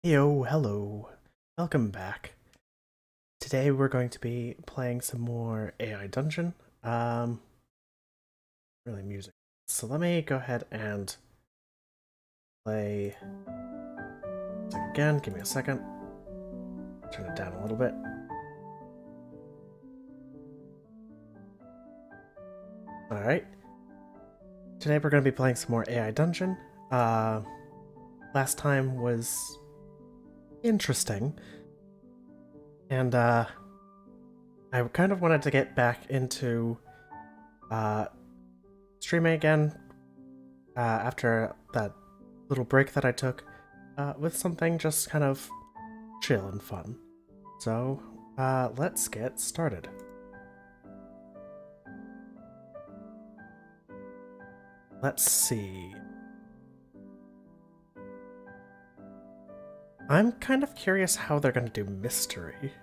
Heyo, hello. Welcome back. Today we're going to be playing some more AI Dungeon. Um, really music. So let me go ahead and play music again. Give me a second. Turn it down a little bit. Alright. Today we're going to be playing some more AI Dungeon. Last time was interesting. And I kind of wanted to get back into streaming again after that little break that I took with something just kind of chill and fun. So let's get started. Let's see. I'm kind of curious how they're going to do mystery.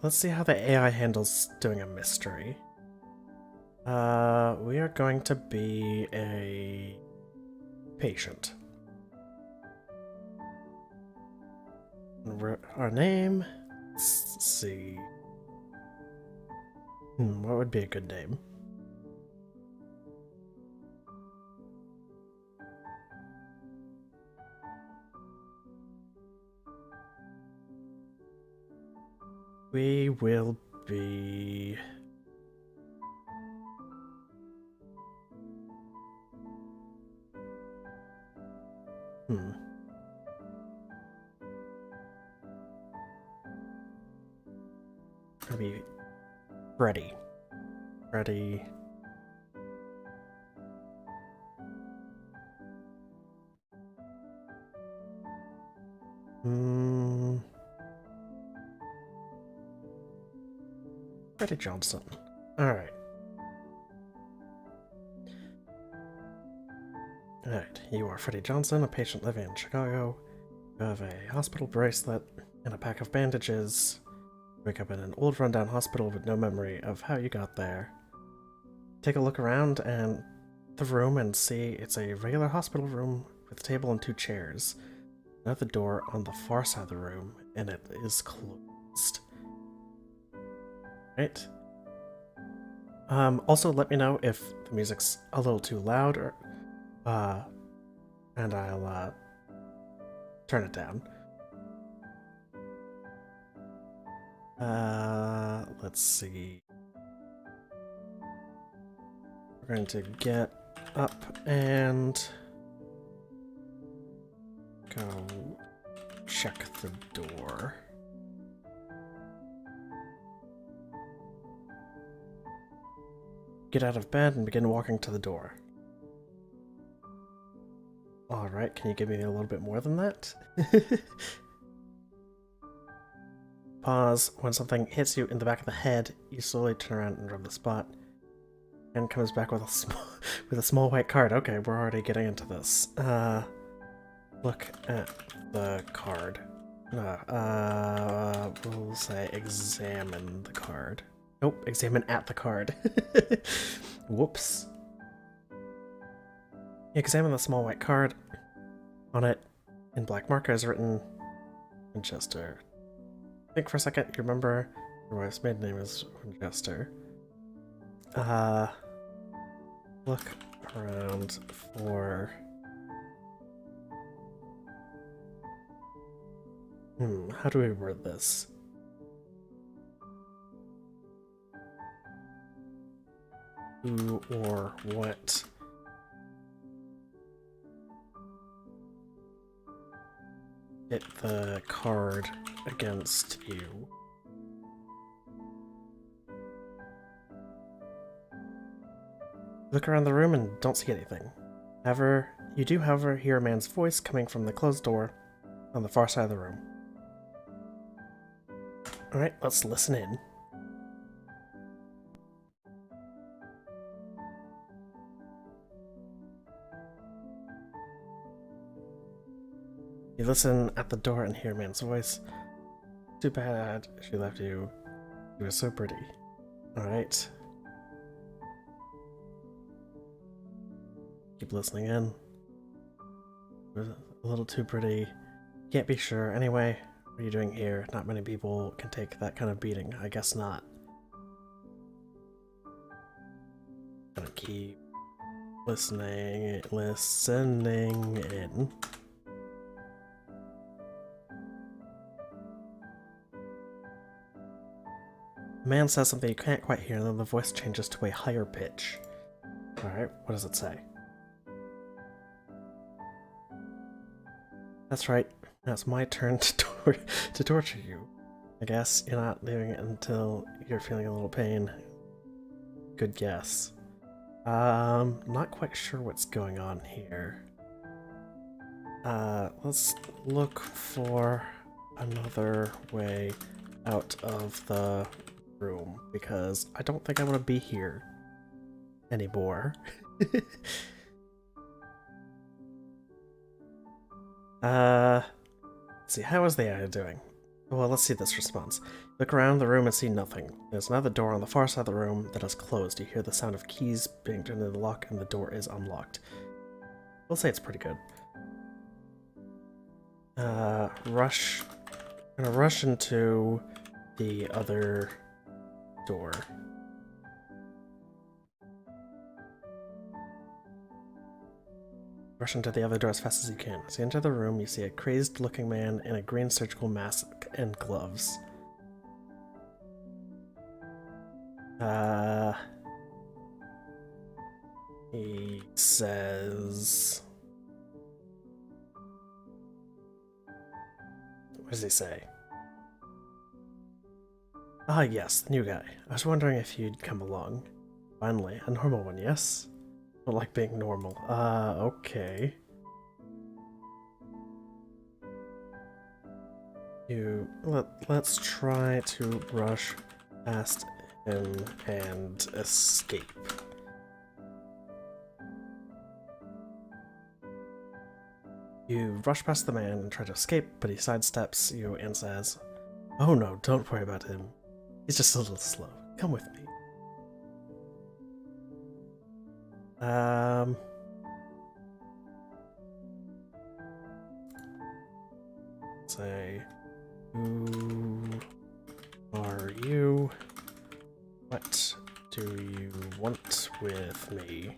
Let's see how the AI handles doing a mystery. We are going to be a patient. Our name? Let's see. What would be a good name? We will be... Gonna be Freddy. Freddy. Freddie Johnson. Alright. Alright, you are Freddie Johnson, a patient living in Chicago. You have a hospital bracelet and a pack of bandages. You wake up in an old rundown hospital with no memory of how you got there. Take a look around and the room and see it's a regular hospital room with a table and 2 chairs. Another door on the far side of the room, and it is closed. Right. Also let me know if the music's a little too loud or and I'll turn it down. Let's see. We're going to get up and go check the door. Get out of bed and begin walking to the door. Alright, can you give me a little bit more than that? Pause. When something hits you in the back of the head, you slowly turn around and rub the spot. And comes back with a small white card. Okay, we're already getting into this. Look at the card. We'll say examine the card. Nope, examine at the card. Whoops. Examine the small white card. On it, in black marker, is written Winchester. Think for a second, you remember your wife's maiden name is Winchester. Look around for... how do we word this? Who or what hit the card against you? Look around the room and don't see anything. However, you do, hear a man's voice coming from the closed door on the far side of the room. Alright, let's listen in. You listen at the door and hear a man's voice. Too bad she left you. She was so pretty. Alright. Keep listening in. A little too pretty. Can't be sure. Anyway, what are you doing here? Not many people can take that kind of beating. I guess not. Gonna keep listening in. The man says something you can't quite hear, and then the voice changes to a higher pitch. Alright, what does it say? That's right. Now it's my turn to torture you. I guess you're not leaving it until you're feeling a little pain. Good guess. Not quite sure what's going on here. Let's look for another way out of the room, because I don't think I want to be here anymore. Let's see, how is the AI doing? Well, let's see this response. Look around the room and see nothing. There's another door on the far side of the room that is closed. You hear the sound of keys being turned into the lock, and the door is unlocked. We'll say it's pretty good. I'm gonna rush into the other door. Rush into the other door as fast as you can. As you enter the room, you see a crazed-looking man in a green surgical mask and gloves. He says... What does he say? Ah, yes, the new guy. I was wondering if you'd come along. Finally, a normal one, yes? I don't like being normal. Okay. Let's try to rush past him and escape. You rush past the man and try to escape, but he sidesteps you and says, "Oh no, don't worry about him. He's just a little slow. Come with me." Say, who are you? What do you want with me?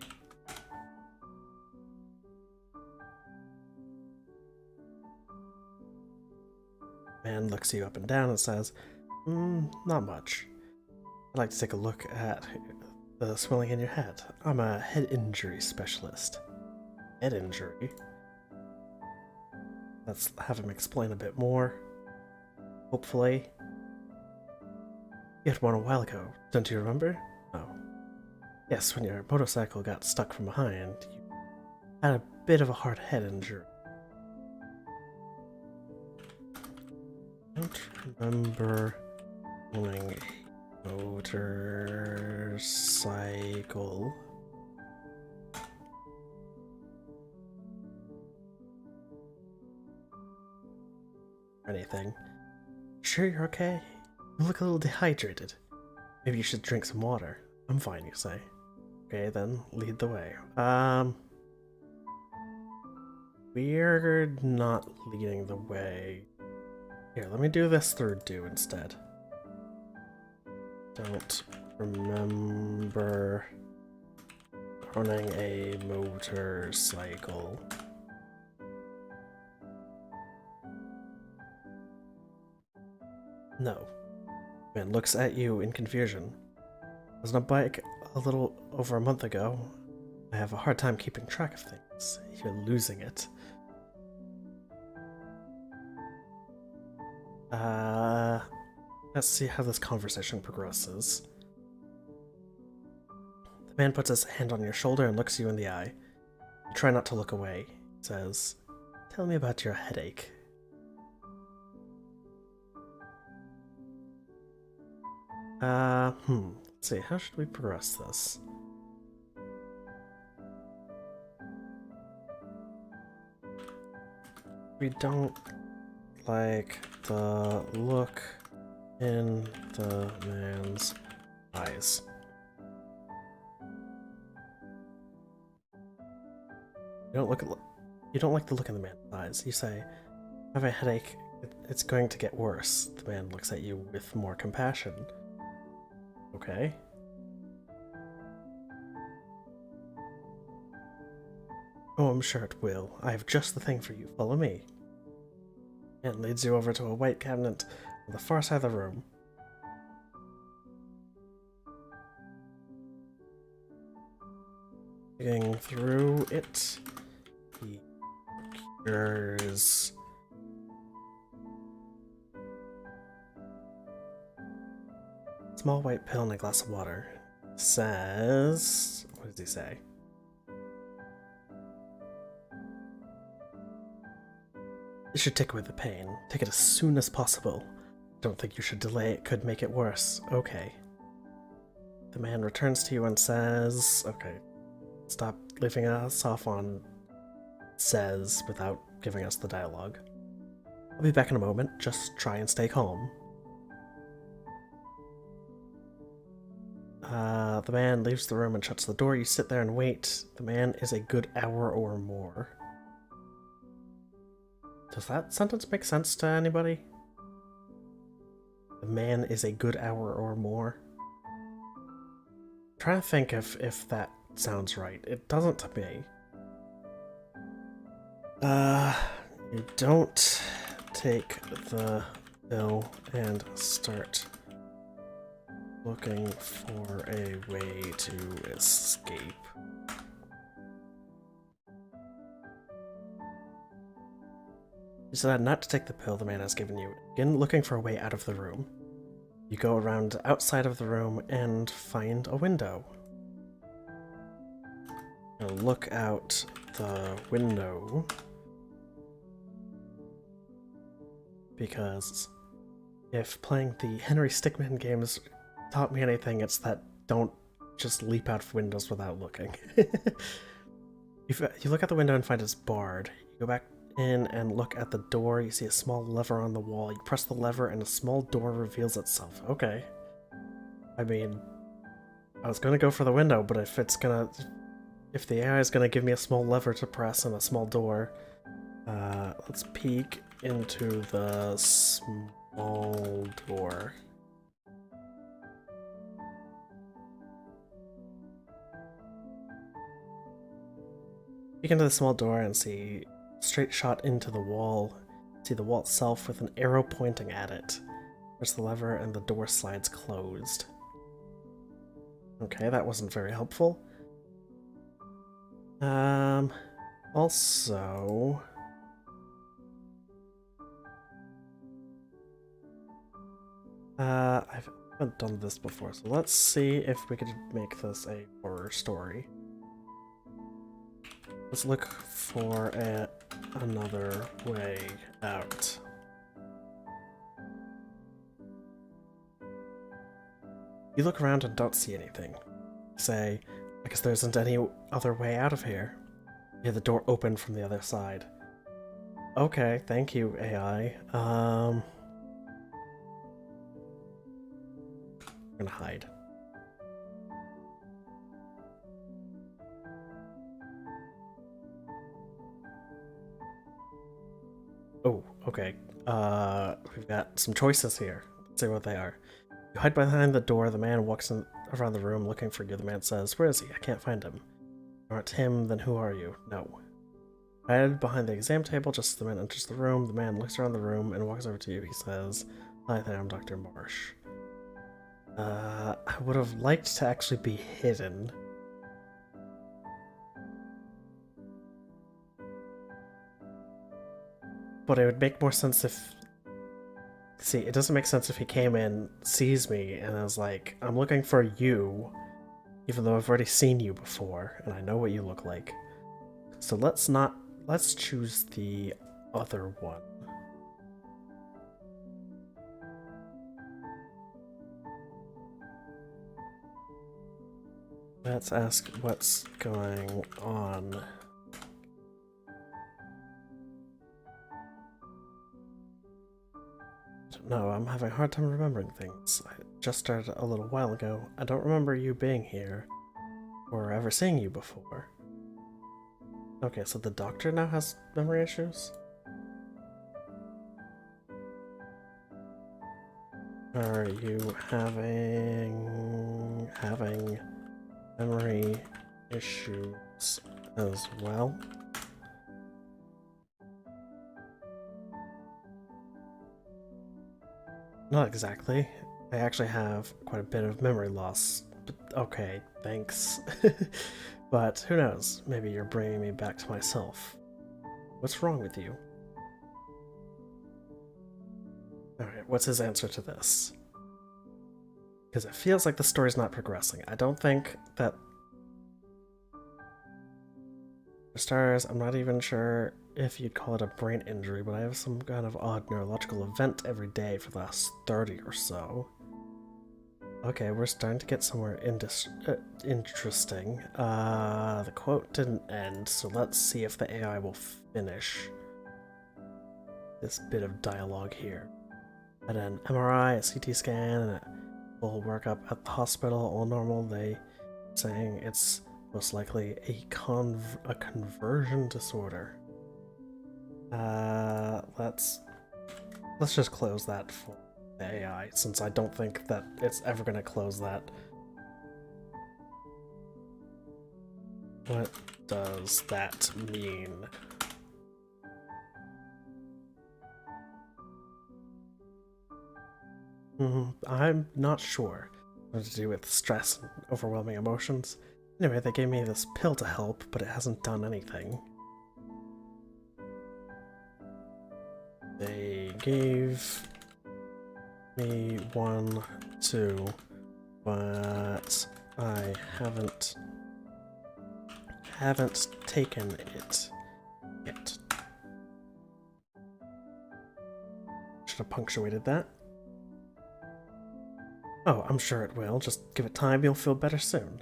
Man looks you up and down and says, not much. I'd like to take a look at the swelling in your head. I'm a head injury specialist. Head injury? Let's have him explain a bit more. Hopefully. You had one a while ago, don't you remember? Oh. Yes, when your motorcycle got stuck from behind, you had a bit of a hard head injury. I don't remember owning a motorcycle. Anything. Sure you're okay? You look a little dehydrated. Maybe you should drink some water. I'm fine, you say. Okay, then lead the way. We're not leading the way. Here, let me do this third do instead. Don't remember owning a motorcycle. No. Man looks at you in confusion. I was on a bike a little over a month ago. I have a hard time keeping track of things. You're losing it. Let's see how this conversation progresses. The man puts his hand on your shoulder and looks you in the eye. You try not to look away. He says, "Tell me about your headache." Let's see, how should we progress this? We don't like the look in the man's eyes. You You don't like the look in the man's eyes. You say, I have a headache. It's going to get worse. The man looks at you with more compassion. Okay. Oh, I'm sure it will. I have just the thing for you. Follow me. And leads you over to a white cabinet on the far side of the room. Digging through it, he procures a small white pill and a glass of water. Says, what does he say? You should take away the pain. Take it as soon as possible. Don't think you should delay, it could make it worse. Okay. The man returns to you and says, okay, stop leaving us off on says without giving us the dialogue. I'll be back in a moment, just try and stay calm. The man leaves the room and shuts the door. You sit there and wait. The man is a good hour or more. Does that sentence make sense to anybody? The man is a good hour or more. I'm trying to think if that sounds right. It doesn't to me. You don't take the pill and start looking for a way to escape. You decide not to take the pill the man has given you. Begin looking for a way out of the room. You go around outside of the room and find a window. Now look out the window. Because if playing the Henry Stickmin games taught me anything, it's that don't just leap out of windows without looking. You look out the window and find it's barred. You go back in and look at the door. You see a small lever on the wall. You press the lever and a small door reveals itself. Okay. I mean, I was gonna go for the window, but if the AI is gonna give me a small lever to press and a small door, let's peek into the small door. Peek into the small door and see straight shot into the wall. See the wall itself with an arrow pointing at it. Press the lever and the door slides closed. Okay, that wasn't very helpful. Also... I haven't done this before, so let's see if we could make this a horror story. Let's look for another way out. You look around and don't see anything. Say, I guess there isn't any other way out of here. You hear the door open from the other side. Okay, thank you, AI. I'm gonna hide. Oh, okay. We've got some choices here. Let's see what they are. You hide behind the door. The man walks around the room looking for you. The man says, "Where is he? I can't find him." "You aren't him, then who are you?" "No." Hide behind the exam table just as the man enters the room. The man looks around the room and walks over to you. He says, "Hi there, I'm Dr. Marsh." I would have liked to actually be hidden. But it would make more sense if... See, it doesn't make sense if he came in, sees me, and is like, "I'm looking for you," even though I've already seen you before, and I know what you look like. So let's choose the other one. Let's ask what's going on. No, I'm having a hard time remembering things. I just started a little while ago. I don't remember you being here, or ever seeing you before. Okay, so the doctor now has memory issues? Are you having memory issues as well? Not exactly. I actually have quite a bit of memory loss. But okay, thanks. But who knows? Maybe you're bringing me back to myself. What's wrong with you? Alright, what's his answer to this? Because it feels like the story's not progressing. I don't think that... For starters, I'm not even sure if you'd call it a brain injury, but I have some kind of odd neurological event every day for the last 30 or so. Okay, we're starting to get somewhere interesting. The quote didn't end, so let's see if the AI will finish this bit of dialogue here. Had an MRI, a CT scan, and a full workup at the hospital, all normal. They saying it's most likely a conversion disorder. Let's just close that for the AI, since I don't think that it's ever going to close that. What does that mean? I'm not sure. What to do with stress and overwhelming emotions. Anyway, they gave me this pill to help, but it hasn't done anything. They gave me one too, but I haven't taken it yet. Should have punctuated that. Oh, I'm sure it will. Just give it time, you'll feel better soon.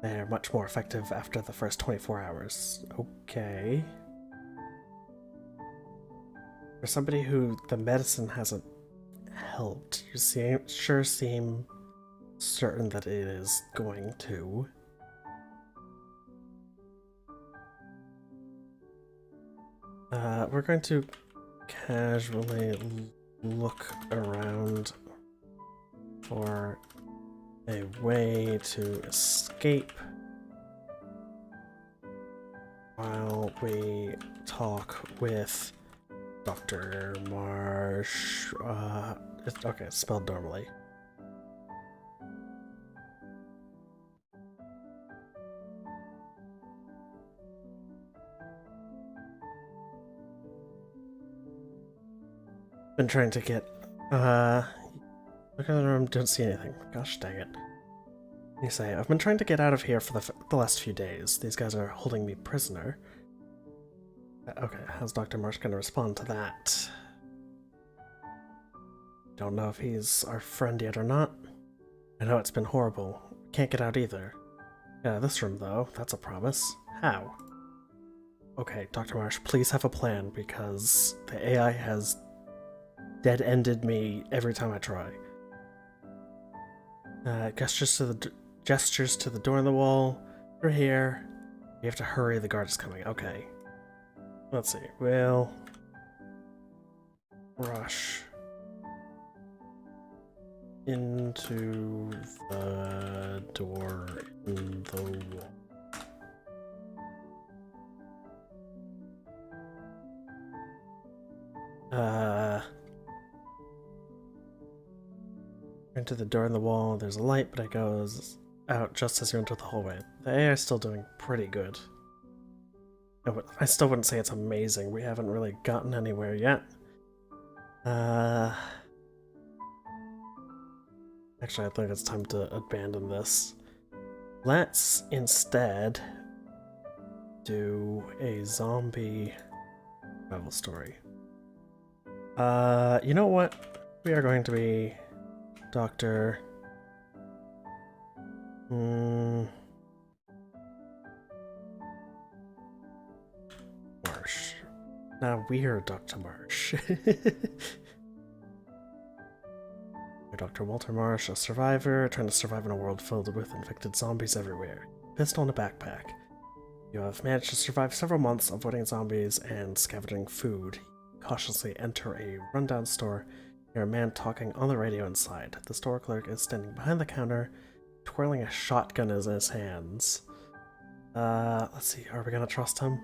They're much more effective after the first 24 hours. Okay. For somebody who the medicine hasn't helped, you sure seem certain that it is going to. We're going to casually look around for a way to escape while we talk with Dr. Marsh. Okay, it's spelled normally. Been trying to get, look in the room, don't see anything. Gosh dang it. You say, I've been trying to get out of here for the last few days. These guys are holding me prisoner. Okay, how's Dr. Marsh gonna respond to that? Don't know if he's our friend yet or not. I know it's been horrible. Can't get out either. Yeah, this room though, that's a promise. How? Okay, Dr. Marsh, please have a plan, because the AI has dead-ended me every time I try. Gestures to the door on the wall. We're here. You have to hurry, the guard is coming. Okay. Let's see. We'll rush into the door in the wall. Into the door in the wall, there's a light, but it goes out just as you enter the hallway. The AI is still doing pretty good. I still wouldn't say it's amazing. We haven't really gotten anywhere yet. Actually, I think it's time to abandon this. Let's instead do a zombie travel story. You know what? We are going to be Dr. Marsh. Now we're Dr. Marsh. You're Dr. Walter Marsh, a survivor, trying to survive in a world filled with infected zombies everywhere. Pistol in a backpack. You have managed to survive several months avoiding zombies and scavenging food. You cautiously enter a rundown store. You hear a man talking on the radio inside. The store clerk is standing behind the counter, twirling a shotgun in his hands. Let's see, are we gonna trust him?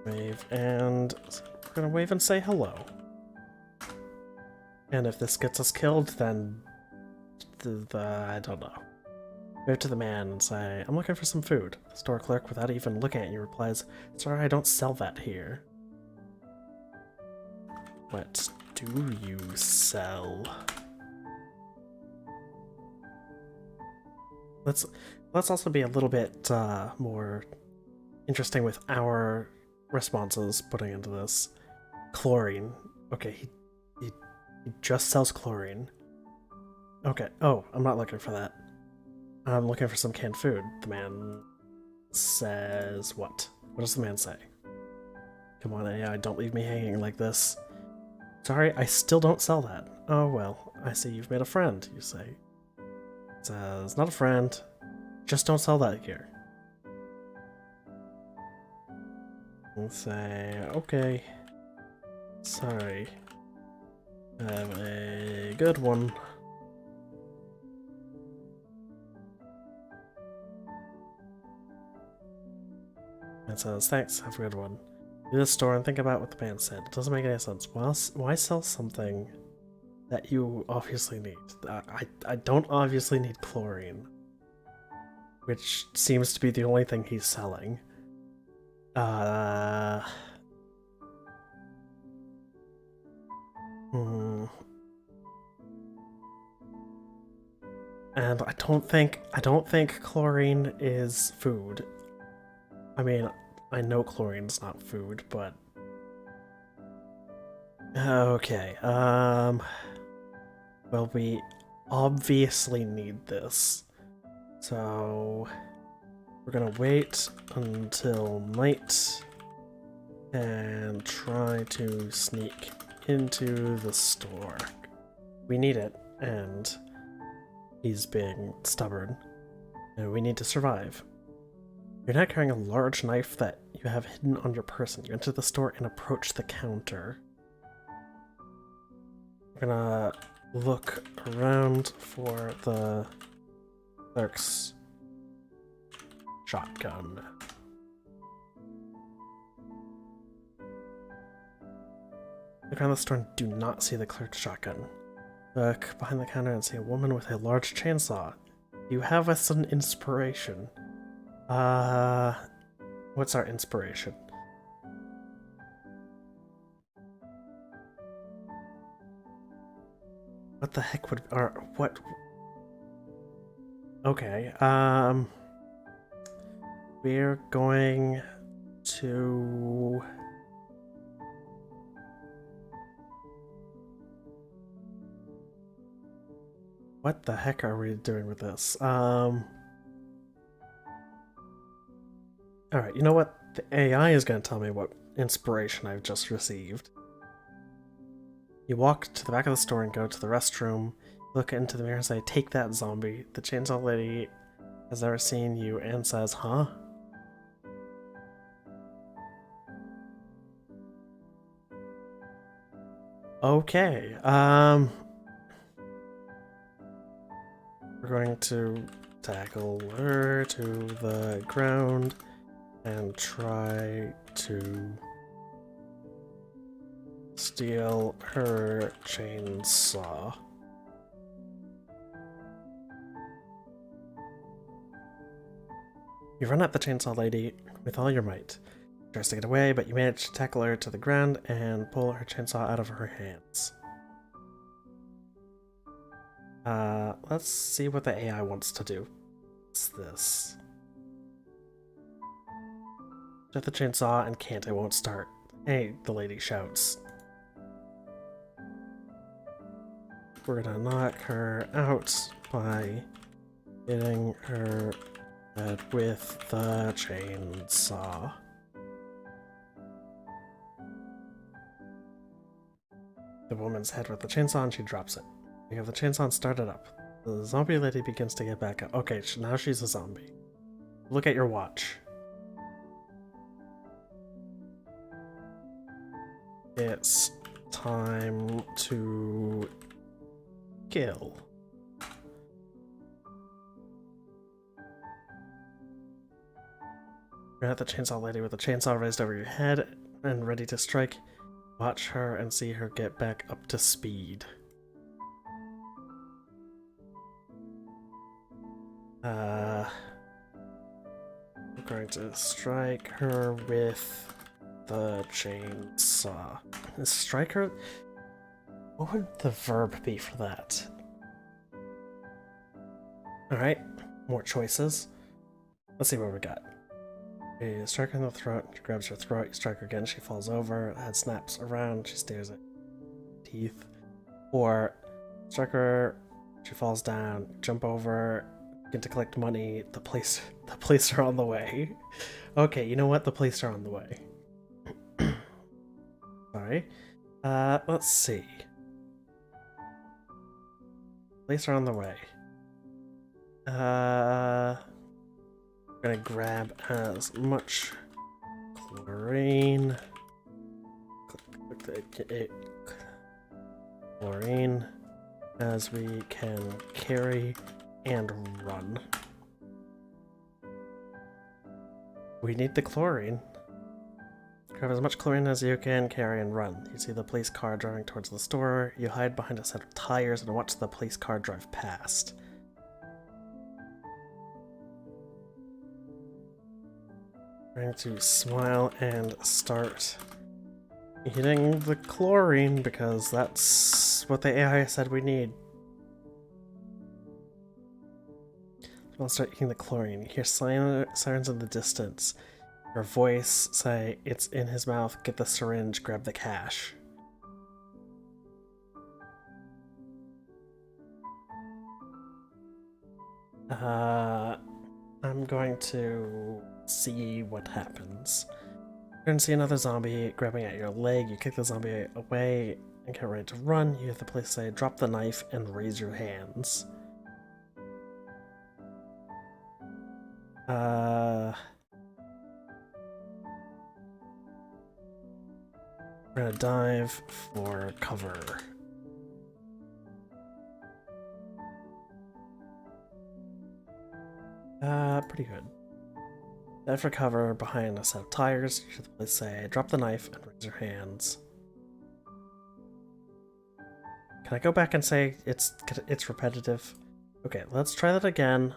Wave, and we're gonna wave and say hello. And if this gets us killed, then I don't know. Wave to the man and say, I'm looking for some food. The store clerk, without even looking at you, replies, sorry, I don't sell that here. What do you sell? Let's also be a little bit more interesting with our responses putting into this. Chlorine. Okay, he just sells chlorine. Okay, oh, I'm not looking for that. I'm looking for some canned food. The man says what? What does the man say? Come on, AI, don't leave me hanging like this. Sorry, I still don't sell that. Oh well, I see you've made a friend, you say. It says, not a friend, just don't sell that here. And say, okay. Sorry. Have a good one. It says, thanks, have a good one. Do the store and think about what the man said. It doesn't make any sense. Why sell something that you obviously need? I don't obviously need chlorine. Which seems to be the only thing he's selling. And I don't think chlorine is food. I mean, I know chlorine's not food, but okay. Well, we obviously need this. So we're gonna wait until night and try to sneak into the store. We need it, and he's being stubborn, and we need to survive. You're not carrying a large knife that you have hidden on your person. You enter the store and approach the counter. We're gonna look around for the clerk's shotgun. Look around the store and do not see the clerk's shotgun. Look behind the counter and see a woman with a large chainsaw. You have us an inspiration. What's our inspiration? What the heck would our what? Okay, we're going to what the heck are we doing with this? Alright, you know what? The AI is going to tell me what inspiration I've just received. You walk to the back of the store and go to the restroom, look into the mirror and say, take that, zombie. The chainsaw lady has never seen you and says, huh? Okay, we're going to tackle her to the ground and try to steal her chainsaw. You run at the chainsaw lady with all your might. She tries to get away, but you manage to tackle her to the ground and pull her chainsaw out of her hands. Let's see what the AI wants to do. What's this? Set the chainsaw and can't, it won't start. Hey, the lady shouts. We're gonna knock her out by hitting her head with the chainsaw. the woman's head with the chainsaw and she drops it. You have the chainsaw started up. The zombie lady begins to get back up. Okay, now she's a zombie. Look at your watch. It's time to kill. You're at the chainsaw lady with the chainsaw raised over your head and ready to strike. Watch her and see her get back up to speed. I'm going to strike her with the chainsaw. Strike her? What would the verb be for that? Alright, more choices. Let's see what we got. You strike her in the throat, she grabs her throat, you strike her again, she falls over, head snaps around, she stares at teeth. Or strike her, she falls down, jump over, begin to collect money, the police are on the way. Okay, you know what? The police are on the way. Sorry. Let's see. Police are on the way. I'm gonna grab as much chlorine as we can carry and run. We need the chlorine. Grab as much chlorine as you can carry and run. You see the police car driving towards the store. You hide behind a set of tires and watch the police car drive past. Trying to smile and start eating the chlorine because that's what the AI said we need. I'll start eating the chlorine. You hear sirens in the distance. Her voice say, "It's in his mouth, get the syringe, grab the cash." I'm going to see what happens. You're going to see another zombie grabbing at your leg. You kick the zombie away and get ready to run. You hear the police say, "Drop the knife and raise your hands." We're gonna dive for cover. Pretty good. Dive for cover behind a set of tires. You hear the police say, "Drop the knife and raise your hands." Can I go back and say it's repetitive? Okay, let's try that again.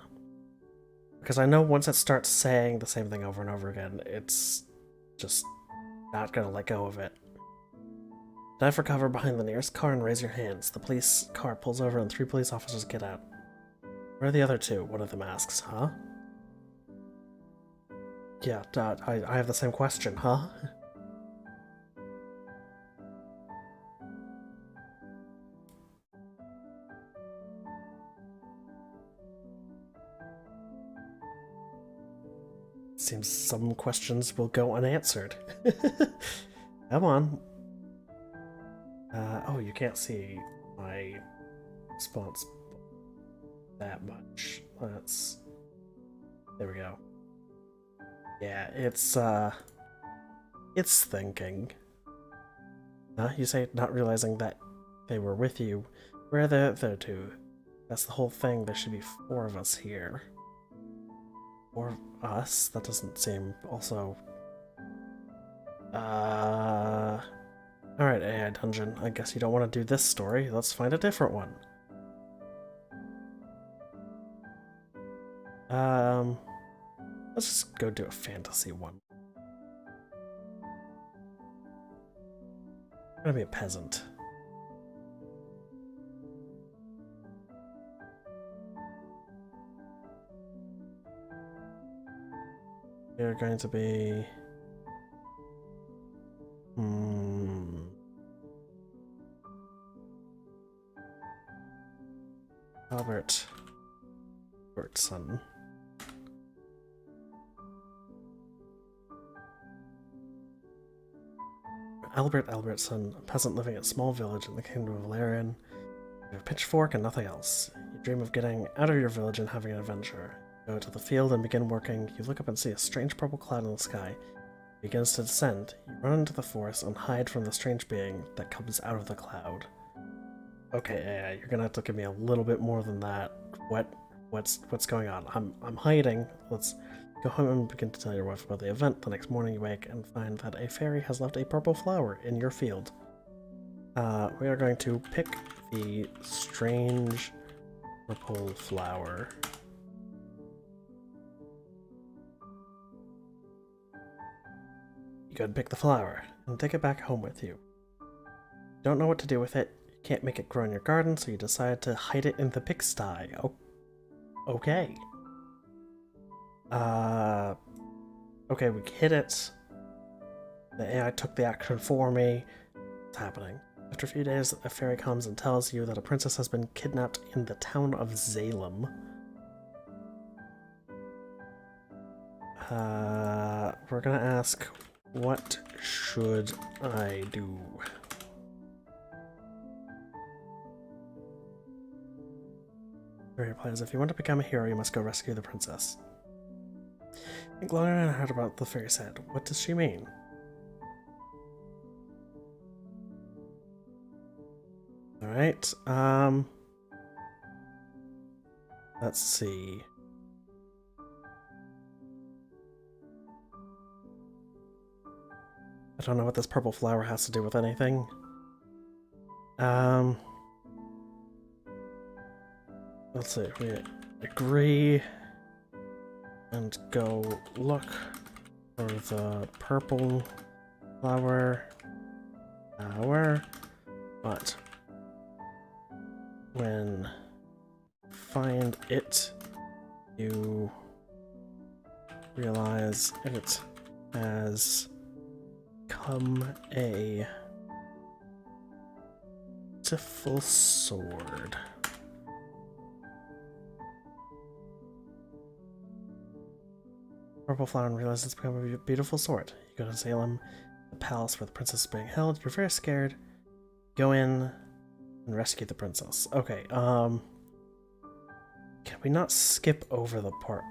Because I know once it starts saying the same thing over and over again, it's just not gonna let go of it. Dive for cover behind the nearest car and raise your hands. The police car pulls over and 3 police officers get out. Where are the other 2? One of them asks, huh? Yeah, I have the same question, huh? Seems some questions will go unanswered. Come on. Oh, you can't see my response that much. Let's... There we go. Yeah, it's thinking. You say not realizing that they were with you. Where are the other 2? That's the whole thing. There should be 4 of us here. 4 of us? That doesn't seem also... Alright, AI Dungeon. I guess you don't want to do this story. Let's find a different one. Let's just go do a fantasy one. I'm gonna be a peasant. You're going to be... Robertson. Albert Albertson, a peasant living in a small village in the kingdom of Valerian. You have a pitchfork and nothing else. You dream of getting out of your village and having an adventure. You go to the field and begin working. You look up and see a strange purple cloud in the sky. It begins to descend. You run into the forest and hide from the strange being that comes out of the cloud. Okay, AI, you're gonna have to give me a little bit more than that. What's going on? I'm hiding. Let's go home and begin to tell your wife about the event. The next morning you wake and find that a fairy has left a purple flower in your field. We are going to pick the strange purple flower. You gotta pick the flower and take it back home with you. You don't know what to do with it. You can't make it grow in your garden, so you decide to hide it in the pigsty. Oh, okay. Okay, we hit it. The AI took the action for me. What's happening? After a few days, a fairy comes and tells you that a princess has been kidnapped in the town of Salem. We're gonna ask, what should I do? Fairy replies, if you want to become a hero, you must go rescue the princess. Think longer and hard about the fairy said. What does she mean? Alright, let's see. I don't know what this purple flower has to do with anything. Let's see, we agree and go look for the purple flower, but when find it, you realize it has become a beautiful sword. Purple flower and realize it's become a beautiful sword. You go to Salem, the palace where the princess is being held. You're very scared. Go in and rescue the princess. Okay, can we not skip over the part?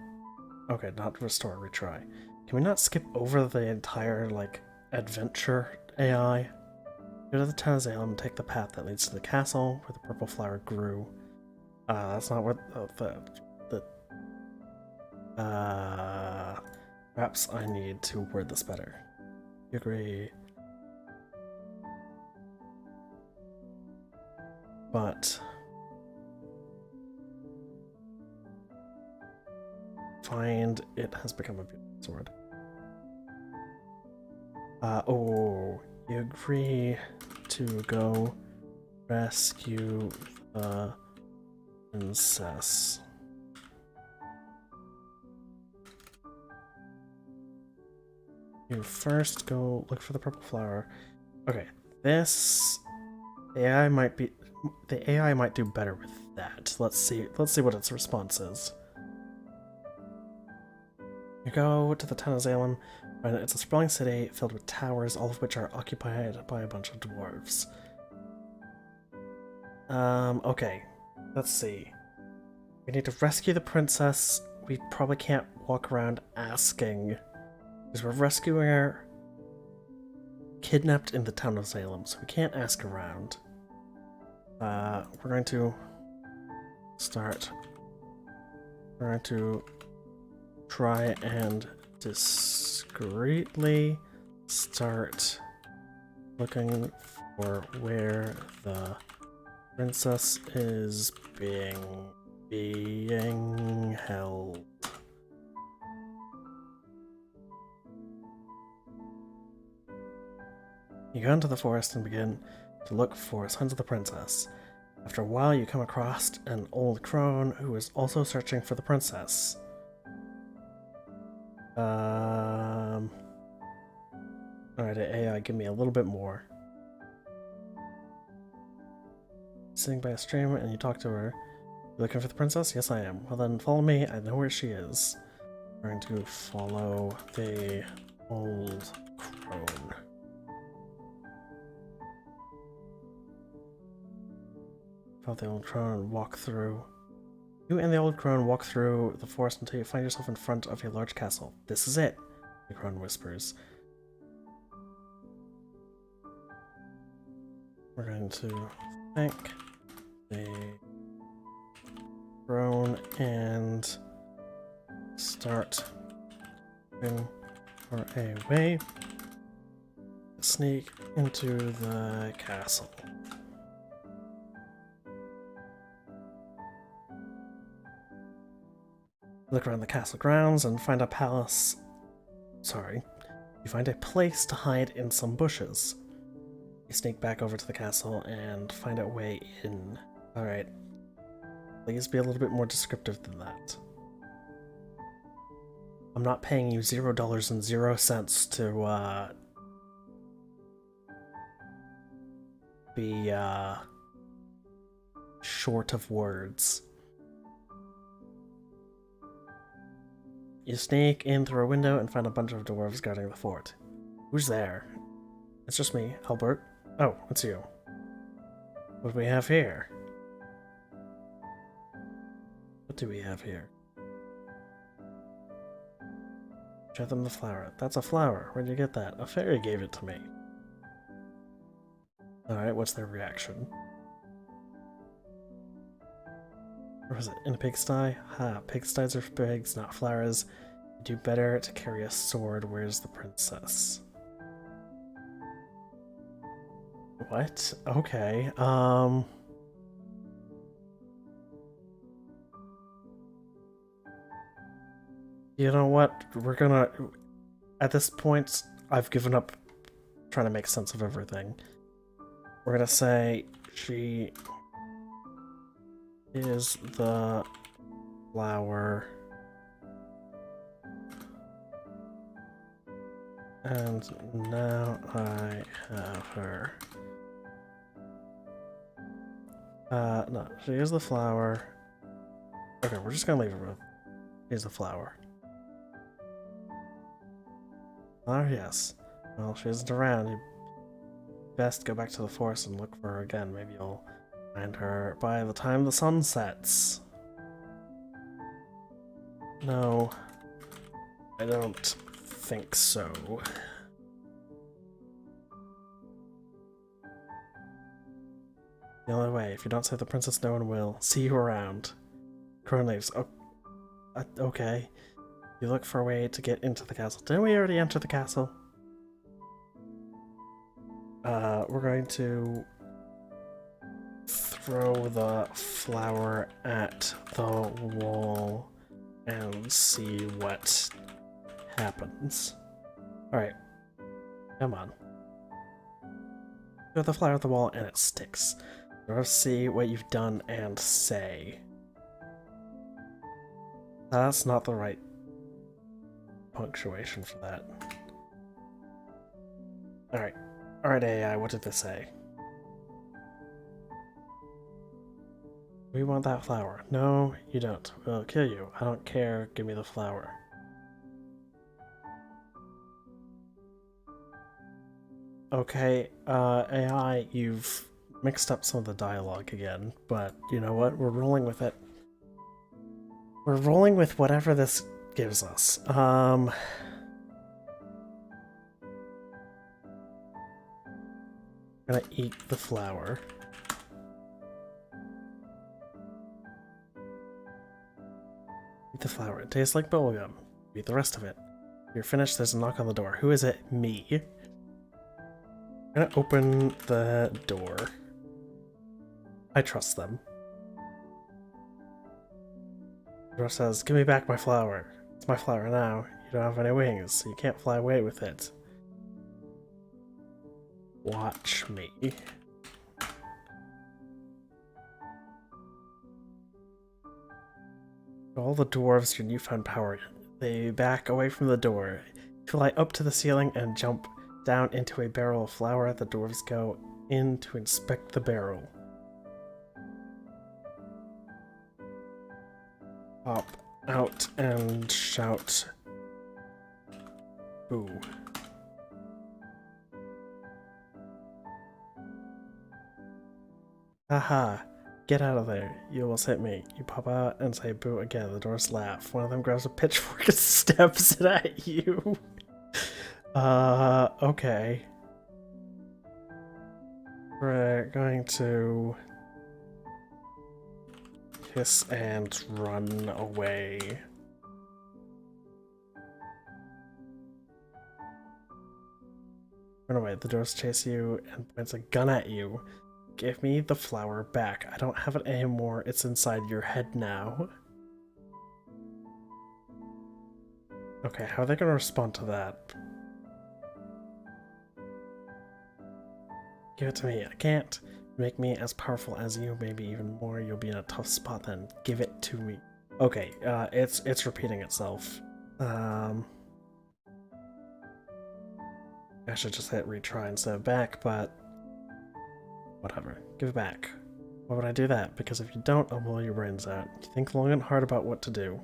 Okay, not restore, retry. Can we not skip over the entire, like, adventure AI? Go to the town of Salem and take the path that leads to the castle where the purple flower grew. That's not what perhaps I need to word this better. You agree? But find it has become a beautiful sword. Oh, you agree to go rescue the princess. You first go look for the purple flower. Okay, this AI might be the AI might do better with that. Let's see what its response is. You go to the town of Salem, and it's a sprawling city filled with towers, all of which are occupied by a bunch of dwarves. Okay, let's see. We need to rescue the princess. We probably can't walk around asking, because we're rescuing her kidnapped in the town of Salem, so we can't ask around. We're going to try and discreetly start looking for where the princess is being held. You go into the forest and begin to look for signs of the princess. After a while, you come across an old crone who is also searching for the princess. Alright, AI, give me a little bit more. Sitting by a stream and you talk to her. You looking for the princess? Yes, I am. Well then, follow me. I know where she is. I'm going to follow the old crone. Follow the old crone and walk through. You and the old crone walk through the forest until you find yourself in front of a large castle. This is it, the crone whispers. We're going to thank the crone and start looking for a way to sneak into the castle. Look around the castle grounds and find a palace. Sorry. You find a place to hide in some bushes. You sneak back over to the castle and find a way in. Alright. Please be a little bit more descriptive than that. I'm not paying you $0.00 to, be, short of words. You sneak in through a window and find a bunch of dwarves guarding the fort. Who's there? It's just me, Albert. Oh, it's you. What do we have here? What do we have here? Show them the flower. That's a flower. Where'd you get that? A fairy gave it to me. Alright, what's their reaction? Or was it in a pigsty? Ha, pigsties are for pigs, not flowers. You do better to carry a sword. Where's the princess? What? Okay, you know what? We're gonna... At this point, I've given up trying to make sense of everything. We're gonna say she is the flower and now I have her. No, she is the flower. Okay, we're just gonna leave her with she's the flower. Oh, yes. Well, she isn't around. You best go back to the forest and look for her again. Maybe you'll find her by the time the sun sets. No, I don't think so. The only way, if you don't save the princess, no one will. See you around. Crone leaves. Oh, okay. You look for a way to get into the castle. Didn't we already enter the castle? We're going to throw the flower at the wall and see what happens. Alright. Come on. Throw the flower at the wall and it sticks. Let's see what you've done and say. That's not the right punctuation for that. Alright. Alright, AI, what did this say? We want that flower. No, you don't. We'll kill you. I don't care. Give me the flower. Okay, AI, you've mixed up some of the dialogue again, but you know what? We're rolling with it. We're rolling with whatever this gives us. I'm gonna eat the flower. Eat the flower. It tastes like bubblegum. Eat the rest of it. You're finished, there's a knock on the door. Who is it? Me. I'm gonna open the door. I trust them. The door says, give me back my flower. It's my flower now. You don't have any wings, so you can't fly away with it. Watch me. All the dwarves, your newfound power. They back away from the door. Fly up to the ceiling and jump down into a barrel of flour. The dwarves go in to inspect the barrel. Hop out and shout, boo. Haha, Get out of there. You almost hit me. You pop out and say boo again. The doors laugh. One of them grabs a pitchfork and stabs it at you. Okay. We're going to hiss and run away. Run away. The doors chase you and points a gun at you. Give me the flower back. I don't have it anymore. It's inside your head now. Okay, how are they going to respond to that? Give it to me. I can't. Make me as powerful as you, maybe even more. You'll be in a tough spot then. Give it to me. Okay, it's repeating itself. I should just hit retry instead of back, but whatever. Give it back. Why would I do that? Because if you don't, I'll blow your brains out. You think long and hard about what to do.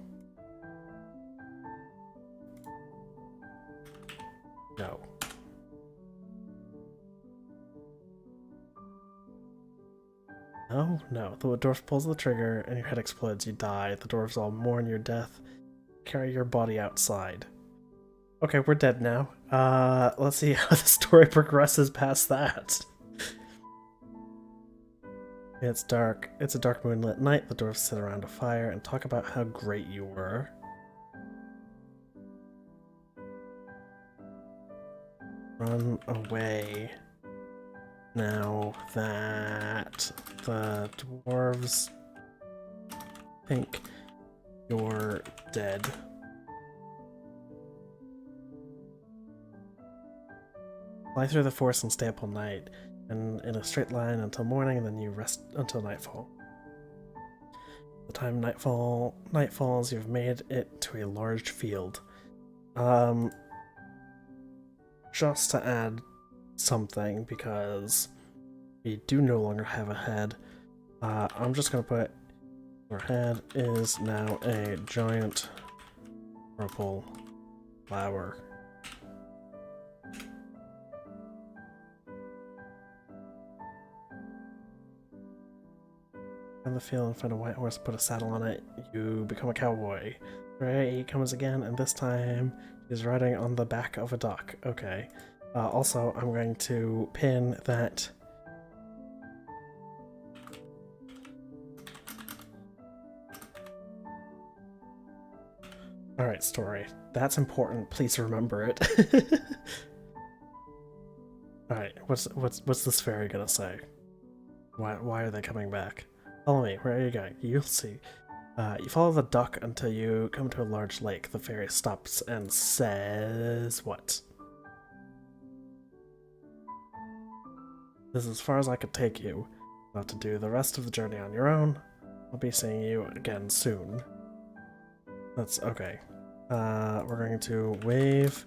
No. No. The dwarf pulls the trigger and your head explodes. You die. The dwarves all mourn your death. Carry your body outside. Okay, we're dead now. Let's see how the story progresses past that. It's dark. It's a dark moonlit night. The dwarves sit around a fire and talk about how great you were. Run away. Now that the dwarves think you're dead. Fly through the forest and stay up all night, and in a straight line until morning, and then you rest until nightfall. The time night falls, you've made it to a large field. Just to add something, because we do no longer have a head, I'm just gonna put your head is now a giant purple flower. Find the field and find a white horse, put a saddle on it, you become a cowboy. Right, he comes again, and this time he's riding on the back of a duck. Okay. Also, I'm going to pin that alright, story. That's important. Please remember it. Alright, what's this fairy gonna say? Why are they coming back? Follow me. Where are you going? You'll see. You follow the duck until you come to a large lake. The fairy stops and says, what? This is as far as I could take you. You'll have to do the rest of the journey on your own. I'll be seeing you again soon. That's okay. We're going to wave,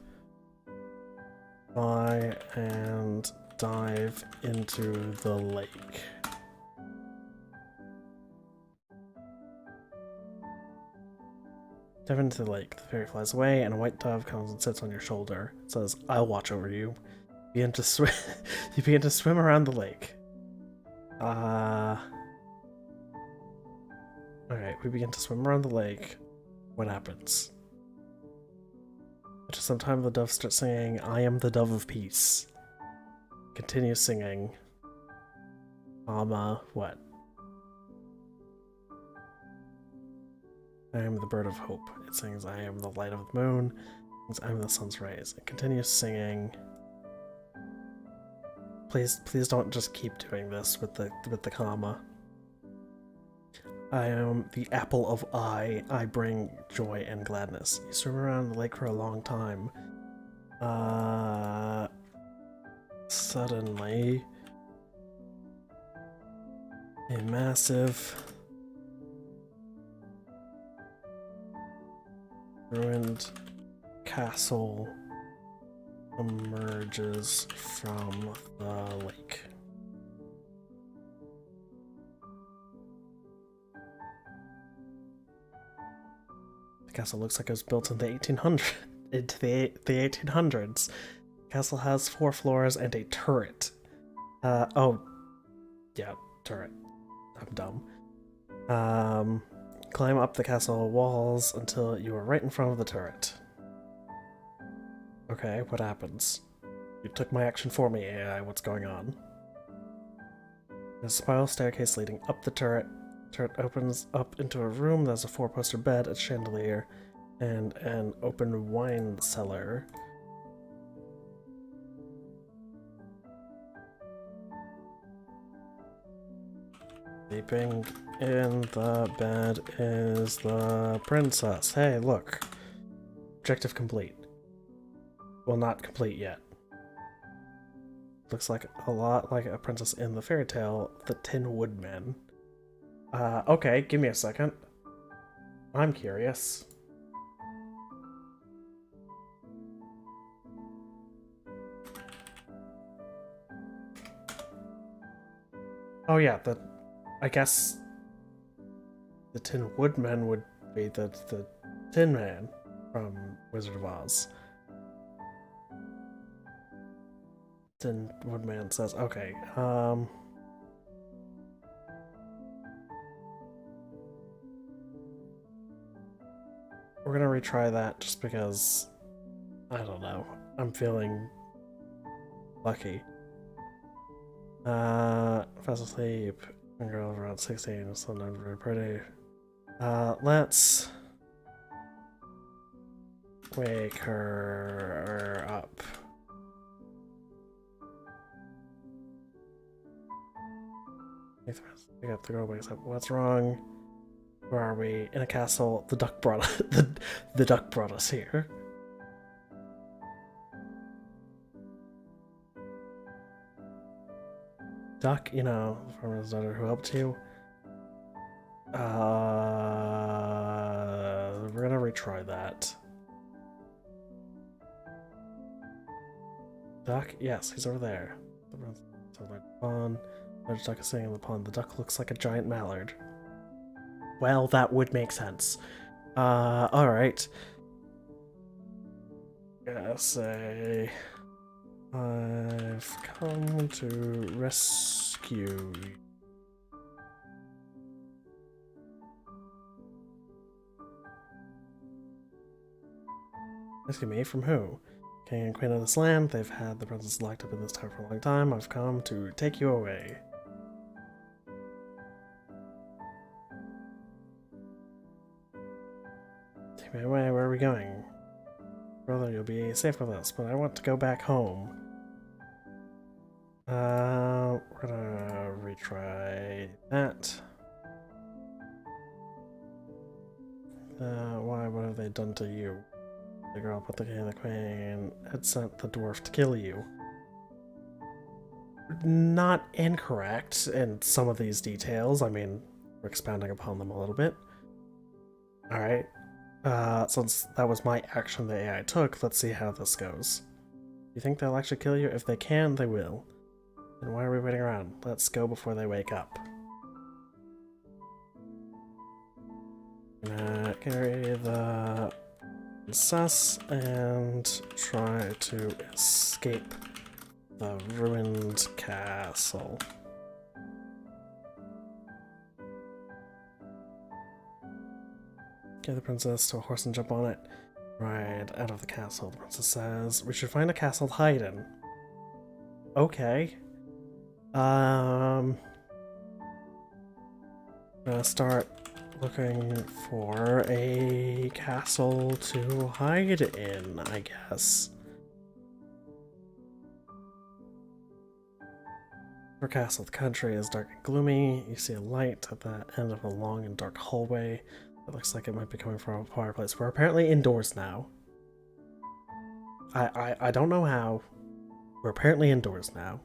fly, and dive into the lake. Dive into the lake. The fairy flies away, and a white dove comes and sits on your shoulder. It says, "I'll watch over you." You begin to swim. You begin to swim around the lake. Alright, we begin to swim around the lake. What happens? After some time, the dove starts singing, "I am the dove of peace." Continue singing. What? I am the bird of hope. It sings, "I am the light of the moon." It sings, "I am the sun's rays." It continues singing. Please don't just keep doing this with the comma. I am the apple of eye. I bring joy and gladness. You swim around the lake for a long time. Suddenly, a massive ruined castle emerges from the lake. The castle looks like it was built in the 1800s. The castle has 4 floors and a turret. Oh, yeah, turret. I'm dumb. Climb up the castle walls until you are right in front of the turret. Okay, what happens? You took my action for me, AI. What's going on? There's a spiral staircase leading up the turret. The turret opens up into a room that has a 4-poster bed, a chandelier, and an open wine cellar. Sleeping in the bed is the princess. Hey, look. Objective complete. Well, not complete yet. Looks like a lot like a princess in the fairy tale, The Tin Woodman. Okay, give me a second. I'm curious. Oh yeah, I guess the Tin Woodman would be the Tin Man from Wizard of Oz. Tin Woodman says, okay, we're gonna retry that just because, I don't know, I'm feeling lucky. Fast asleep, girl around 16, still not very pretty. Let's wake her up. Pick up the girl, wakes up. What's wrong? Where are we? In a castle. The duck brought the duck brought us here. Duck, you know, the farmer's daughter who helped you. We're gonna retry that. Duck? Yes, he's over there. The pond. Large duck is sitting in the pond. The duck looks like a giant mallard. Well, that would make sense. Alright. Gotta say, I've come to rescue you. Rescue me from who? King and Queen of this land. They've had the princess locked up in this tower for a long time. I've come to take you away. Take me away. Where are we going? Brother, you'll be safe with us, but I want to go back home. We're gonna retry that. Why? What have they done to you? The girl put the king and the queen had sent the dwarf to kill you. Not incorrect in some of these details. I mean, we're expounding upon them a little bit. Alright. Since that was my action the AI took, let's see how this goes. You think they'll actually kill you? If they can, they will. Then why are we waiting around? Let's go before they wake up. Gonna carry the princess and try to escape the ruined castle. Get the princess to a horse and jump on it. Ride out of the castle. The princess says, we should find a castle to hide in. Okay. Gonna start looking for a castle to hide in, I guess. For castle, the country is dark and gloomy. You see a light at the end of a long and dark hallway. It looks like it might be coming from a fireplace. We're apparently indoors now. I don't know how. We're apparently indoors now.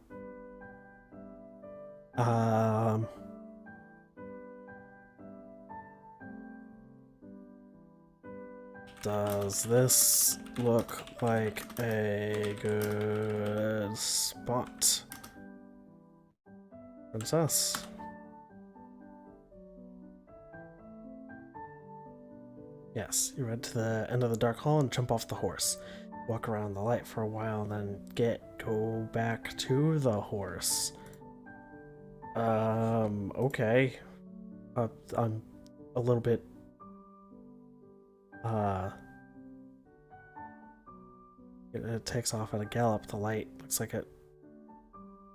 Does this look like a good spot? Princess. Yes, you ride to the end of the dark hall and jump off the horse. Walk around the light for a while, and then go back to the horse. Okay. I'm a little bit, it takes off at a gallop. The light looks like it.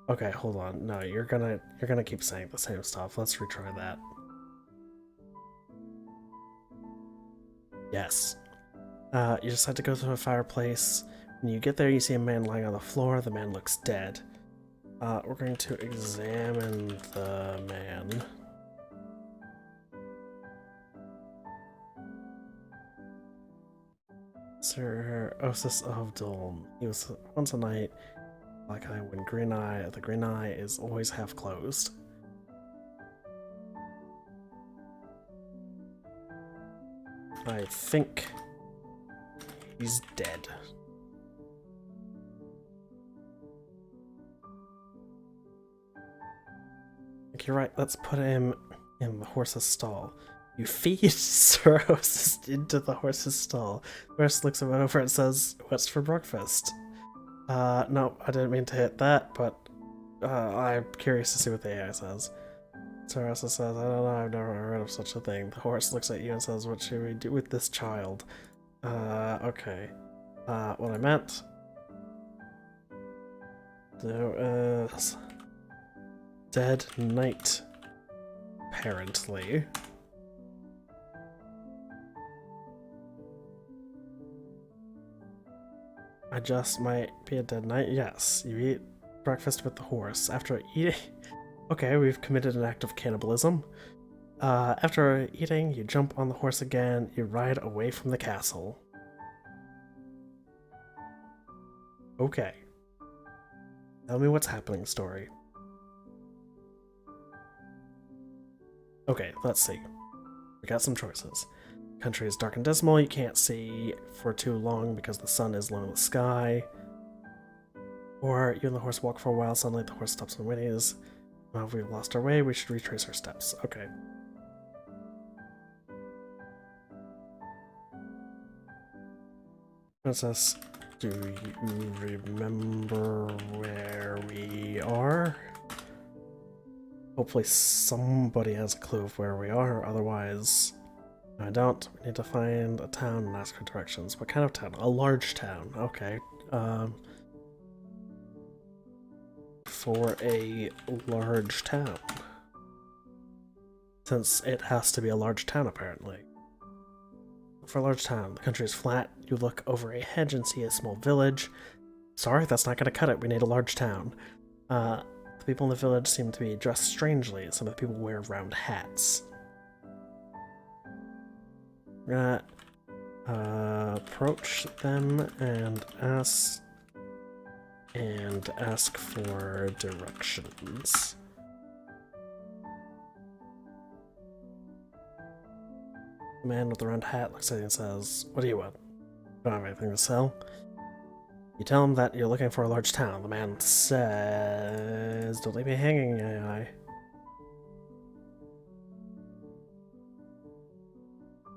Okay, hold on. No, you're gonna keep saying the same stuff. Let's retry that. Yes. You decide to go to a fireplace. When you get there, you see a man lying on the floor. The man looks dead. We're going to examine the man. Sir Osis of Dulm. He was once a knight. Black eye when green eye. The green eye is always half closed. I think he's dead. I think you're right. Let's put him in the horse's stall. You feed Sir Osis into the horse's stall. The horse looks him over and says, "What's for breakfast?" No, I didn't mean to hit that, but I'm curious to see what the AI says. Sir Osis says, "I don't know, I've never heard of such a thing." The horse looks at you and says, "What should we do with this child?" Okay. What I meant... There is... Dead knight. Apparently. I just might be a dead knight. Yes, you eat breakfast with the horse. After eating... Okay, we've committed an act of cannibalism. After eating, you jump on the horse again, you ride away from the castle. Okay. Tell me what's happening, story. Okay, let's see. We got some choices. Country is dark and dismal, you can't see for too long because the sun is low in the sky. Or you and the horse walk for a while, suddenly the horse stops and whinnies. Well, if we've lost our way, we should retrace our steps. Okay. Princess, do you remember where we are? Hopefully somebody has a clue of where we are, otherwise... I don't. We need to find a town and ask for directions. What kind of town? A large town. Okay. For a large town. Since it has to be a large town, apparently. For a large town, the country is flat. You look over a hedge and see a small village. Sorry, that's not going to cut it. We need a large town. The people in the village seem to be dressed strangely. Some of the people wear round hats. We're gonna approach them and ask for directions. The man with the round hat looks at you and says, "What do you want? Don't have anything to sell." You tell him that you're looking for a large town. The man says, "Don't leave me hanging, AI."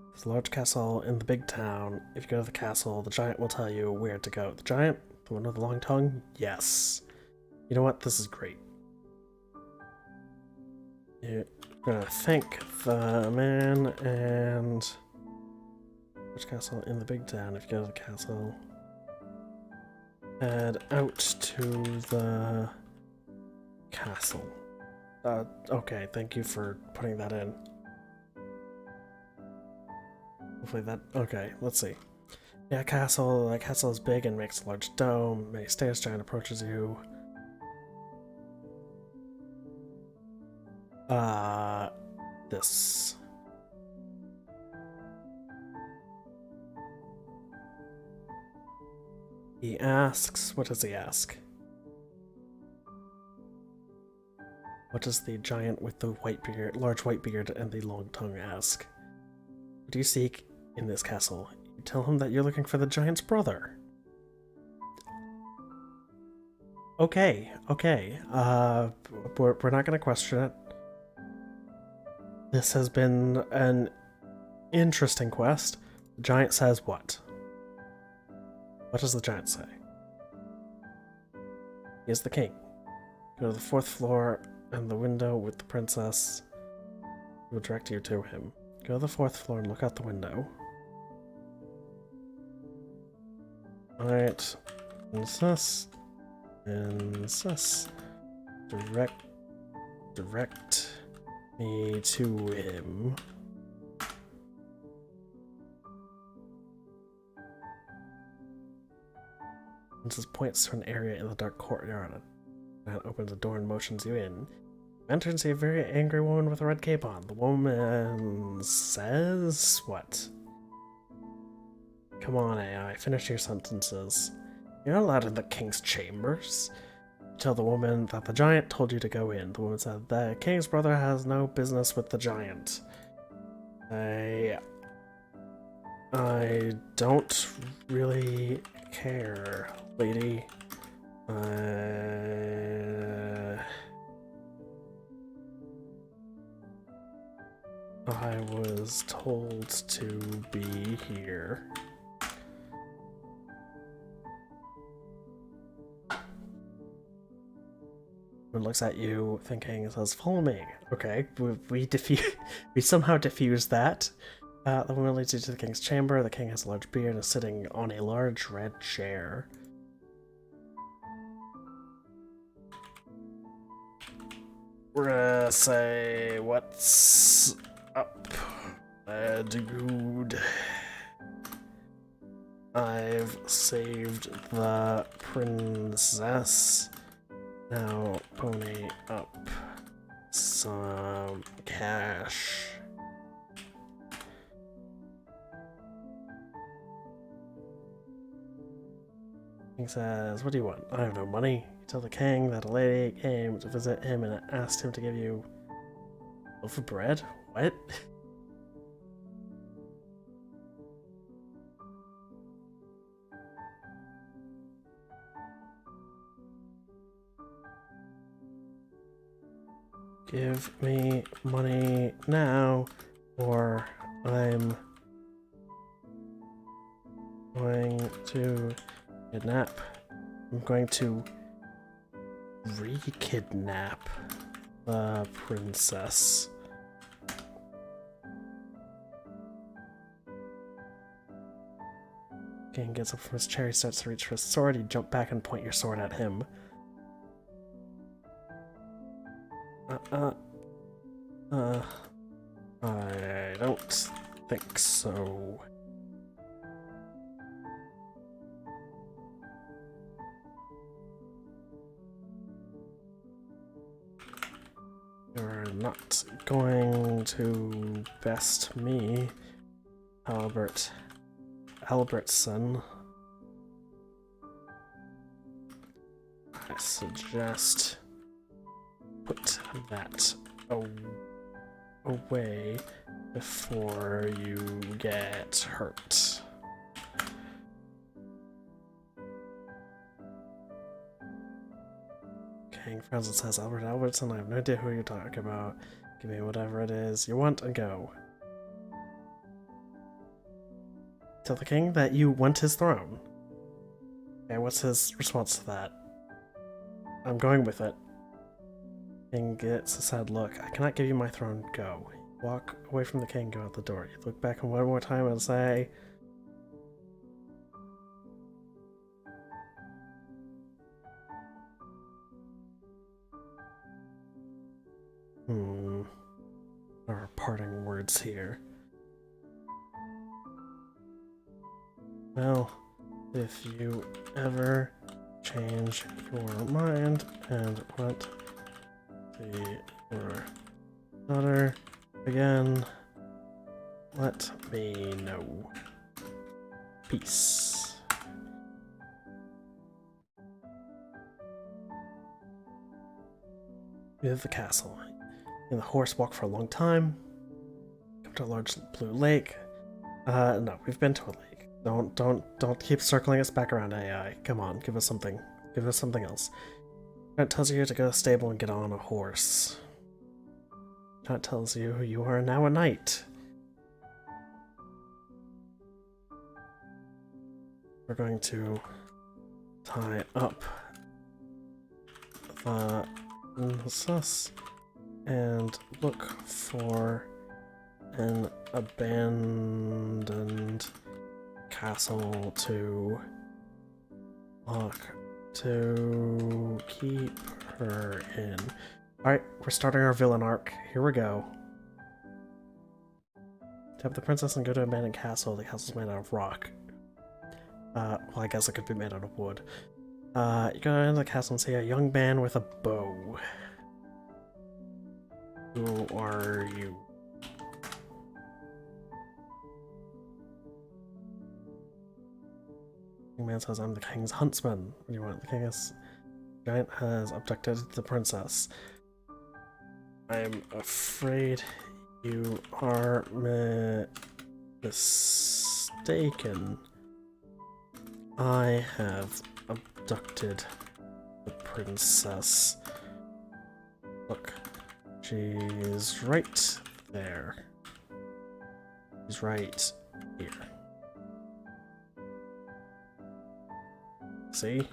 There's a large castle in the big town. If you go to the castle, the giant will tell you where to go. The giant? The one with the long tongue? Yes. You know what? This is great. You're gonna thank the man and... Which castle? In the big town. If you go to the castle, head out to the castle. Okay, thank you for putting that in. Hopefully that... Okay, let's see. Yeah, castle. The castle is big and makes a large dome. Many stairs, giant approaches you. This. He asks... What does he ask? What does the giant with the white beard, large white beard and the long tongue ask? What do you seek in this castle? You tell him that you're looking for the giant's brother. Okay, okay. We're not gonna question it. This has been an interesting quest. The giant says what? What does the giant say? He is the king. Go to the 4th floor and the window with the princess. He will direct you to him. Go to the 4th floor and look out the window. Alright. Princess. Princess. Direct me to him. Princess points to an area in the dark courtyard. That opens a door and motions you in. Enter and see a very angry woman with a red cape on. The woman says what? Come on, AI, finish your sentences. You're not allowed in the king's chambers. Tell the woman that the giant told you to go in. The woman said, the king's brother has no business with the giant. I don't really care, lady. I was told to be here. Looks at you, thinking, says, "Follow me." Okay, we somehow diffuse that. The woman leads you to the king's chamber. The king has a large beard and is sitting on a large red chair. We're gonna say, "What's up, dude? I've saved the princess. Now pony up some cash." King says, "What do you want?" "I have no money." You tell the king that a lady came to visit him and asked him to give you a loaf of bread. What? Give me money now, or I'm going to kidnap. I'm going to re-kidnap the princess. King gets up from his chair, he starts to reach for his sword. You jump back and point your sword at him. I don't think so. You're not going to best me, Albertson. I suggest put that away before you get hurt. King frowns and says, "Albert Albertson, I have no idea who you're talking about. Give me whatever it is you want and go." Tell the king that you want his throne. Okay, what's his response to that? "I'm going with it." King gets a sad look. "I cannot give you my throne. Go." Walk away from the king, go out the door. You look back one more time and say, our parting words here. "Well, if you ever change your mind and want to see your daughter again, let me know. Peace." You leave the castle. You and the horse walk for a long time. Come to a large blue lake. No, we've been to a lake. Don't keep circling us back around, AI. Come on, give us something. Give us something else. It tells you to go to the stable and get on a horse. It tells you you are now a knight. We're going to tie up the sus and look for an abandoned castle to keep her in. Alright, we're starting our villain arc. Here we go. Tap the princess and go to an abandoned castle. The castle's made out of rock. Well, I guess it could be made out of wood. You go into the castle and see a young man with a bow. Who are you? The young man says, I'm the king's huntsman. What do you want? The king's giant has abducted the princess. I'm afraid you are mistaken. I have abducted the princess. Look, she's right there. She's right here. See?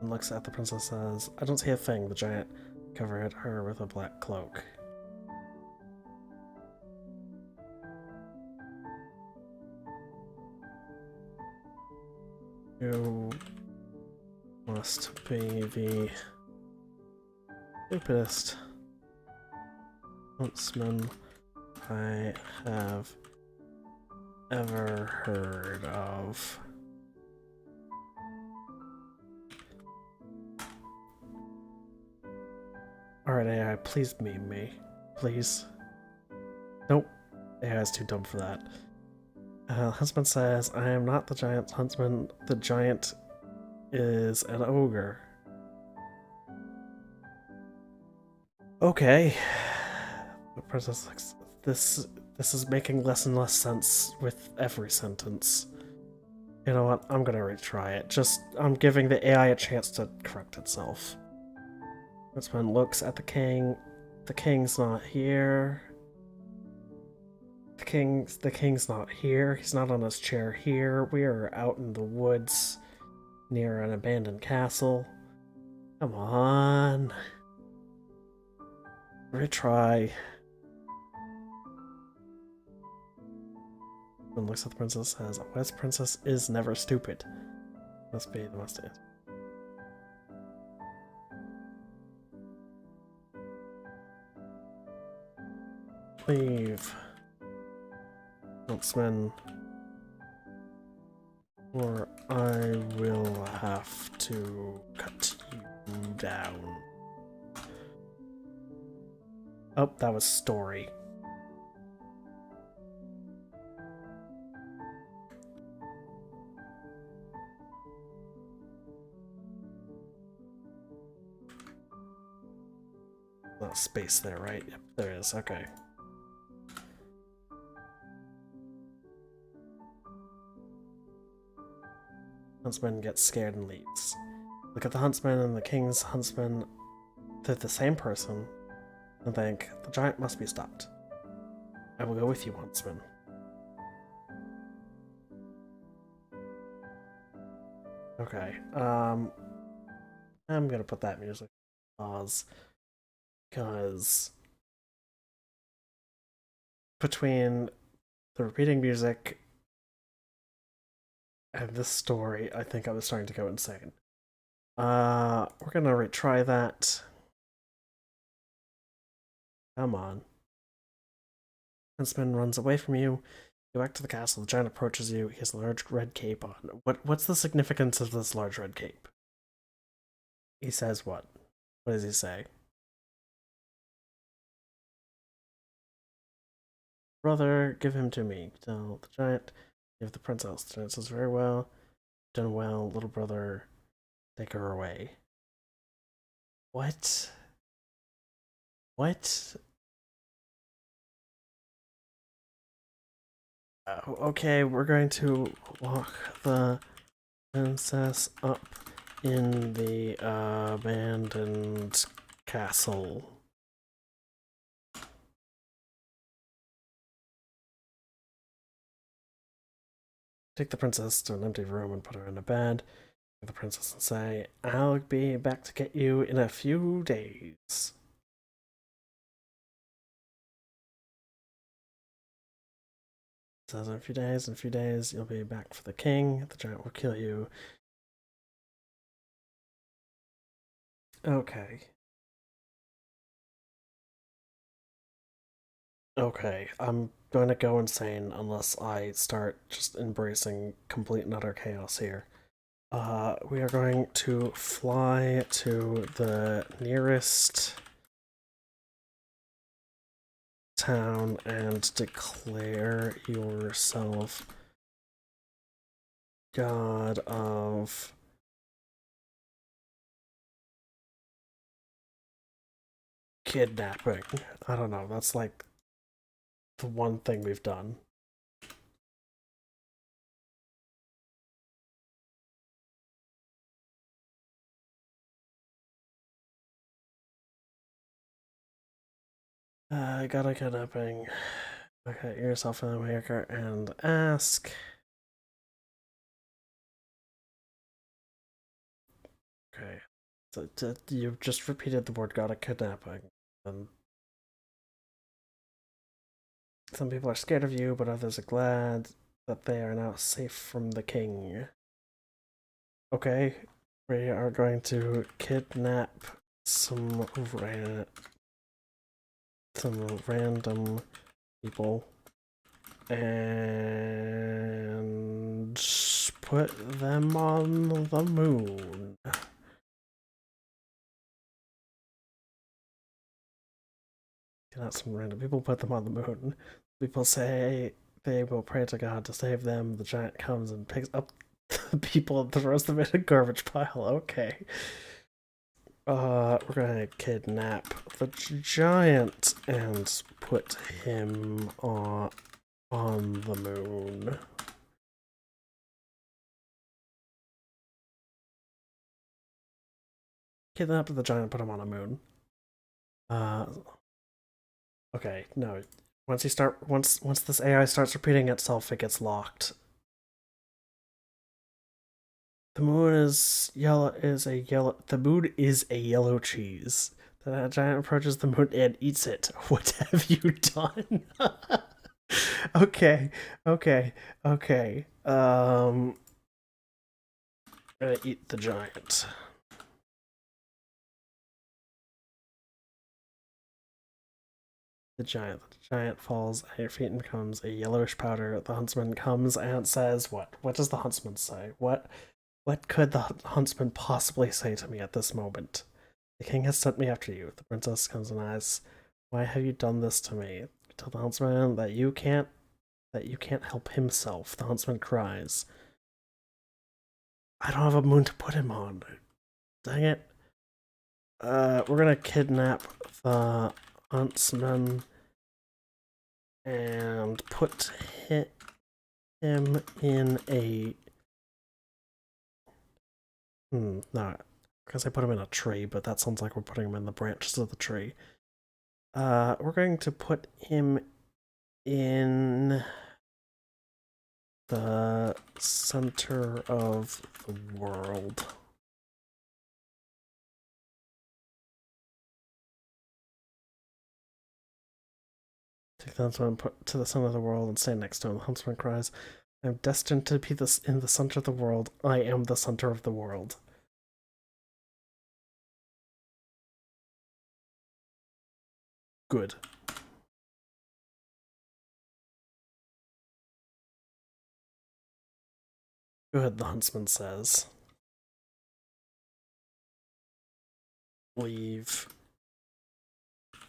And looks at the princess says, I don't see a thing. The giant covered her with a black cloak. You must be the stupidest huntsman I have ever heard of. Alright, AI, please meme me. Please. Nope. AI is too dumb for that. Huntsman says, I am not the giant's huntsman. The giant is an ogre. Okay. The princess looks, this is making less and less sense with every sentence. You know what? I'm gonna retry it. I'm giving the AI a chance to correct itself. Huntsman looks at the king. The king's not here. The king's not here. He's not on his chair here. We are out in the woods near an abandoned castle. Come on. Retry. When looks at the princess says, a west princess is never stupid. Must be the must is. Leave. Huntsman, or I will have to cut you down. Oh, that was story. Not space there, right? Yep, there is. Okay. Huntsman gets scared and leaves. Look at the huntsman and the king's huntsman. They're the same person. And think, the giant must be stopped. I will go with you, huntsman. Okay, I'm gonna put that music on pause. Because between the repeating music and this story, I think I was starting to go insane. We're gonna retry that. Come on. Huntsman runs away from you. Go back to the castle. The giant approaches you. He has a large red cape on. What's the significance of this large red cape? He says what? What does he say? Brother, give him to me. Tell the giant, give the princess. The giant says, very well. Done well, little brother. Take her away. What? What? Okay, we're going to lock the princess up in the abandoned castle. Take the princess to an empty room and put her in a bed. The princess and say, I'll be back to get you in a few days. Says in a few days, you'll be back for the king. The giant will kill you. Okay. Okay, I'm going to go insane unless I start just embracing complete and utter chaos here. We are going to fly to the nearest town and declare yourself god of kidnapping. I don't know, that's like the one thing we've done. Got a kidnapping. Okay, yourself in the maker and ask. Okay. So, you've just repeated the word got a kidnapping. And some people are scared of you, but others are glad that they are now safe from the king. Okay, we are going to kidnap some random people and put them on the moon. Kidnap some random people, put them on the moon. People say they will pray to God to save them. The giant comes and picks up the people and throws them in a garbage pile. Okay. We're gonna kidnap the giant and put him on the moon. Kidnap the giant, put him on a moon. Okay, no. Once this AI starts repeating itself, it gets locked. The moon is yellow. The moon is a yellow cheese. The giant approaches the moon and eats it. What have you done? Okay. Gonna eat the giant. The giant falls at your feet and becomes a yellowish powder. The huntsman comes and says, "What? What does the huntsman say? What could the huntsman possibly say to me at this moment? The king has sent me after you." The princess comes and asks, "Why have you done this to me?" Tell the huntsman that you can't help himself. The huntsman cries, "I don't have a moon to put him on. Dang it." We're gonna kidnap the huntsman and put him in a no, because I put him in a tree, but that sounds like we're putting him in the branches of the tree. We're going to put him in the center of the world. Take the huntsman put to the center of the world and stand next to him. The huntsman cries, "I am destined to be in the center of the world. I am the center of the world." Good. Good, the huntsman says. Leave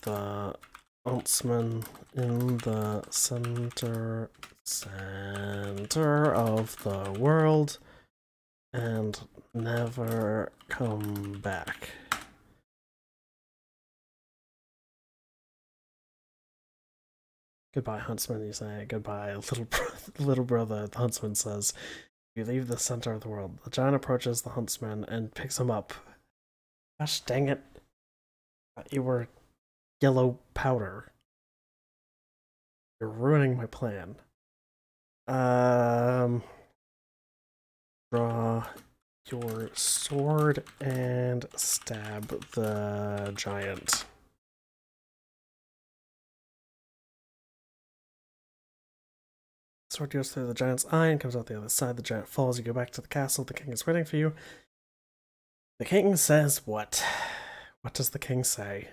the huntsman in the center of the world and never come back. Goodbye, huntsman, you say. Goodbye, little brother, the huntsman says. You leave the center of the world. The giant approaches the huntsman and picks him up. Gosh dang it. You were yellow powder. You're ruining my plan. Draw your sword and stab the giant. Sword goes through the giant's eye and comes out the other side. The giant falls. You go back to the castle. The king is waiting for you. The king says what? What does the king say?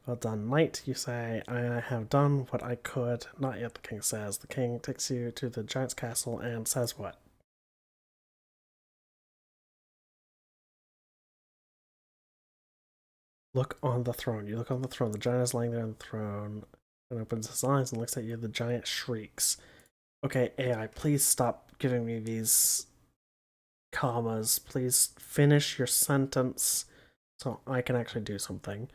Well done, knight, you say. I have done what I could. Not yet, the king says. The king takes you to the giant's castle and says what? Look on the throne. You look on the throne. The giant is lying there on the throne and opens his eyes and looks at you. The giant shrieks. Okay, AI, please stop giving me these commas. Please finish your sentence so I can actually do something.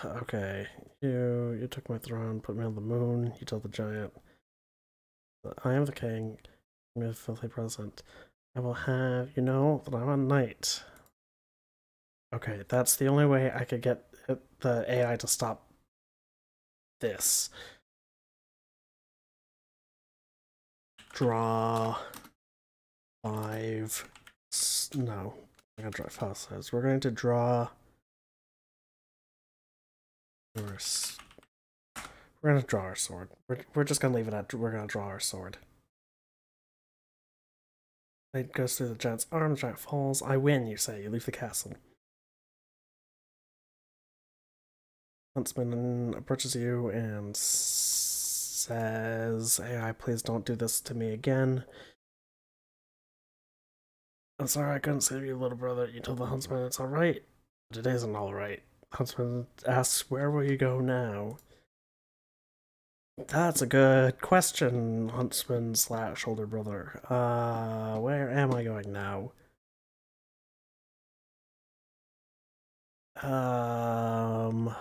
Okay, you took my throne, put me on the moon. You told the giant, I am the king. Give me a filthy present. I will have you know that I'm a knight. Okay, that's the only way I could get the AI to stop this. Draw 5. No, I'm gonna draw 5 sides. We're going to draw. We're gonna draw our sword. We're just gonna leave it at we're gonna draw our sword. It goes through the giant's arm. The giant falls. I win. You say. You leave the castle. Huntsman approaches you and says, AI, please don't do this to me again. I'm sorry I couldn't save you, little brother. You told the huntsman it's alright. But it isn't alright. Huntsman asks, where will you go now? That's a good question, huntsman / older brother. Where am I going now? I'm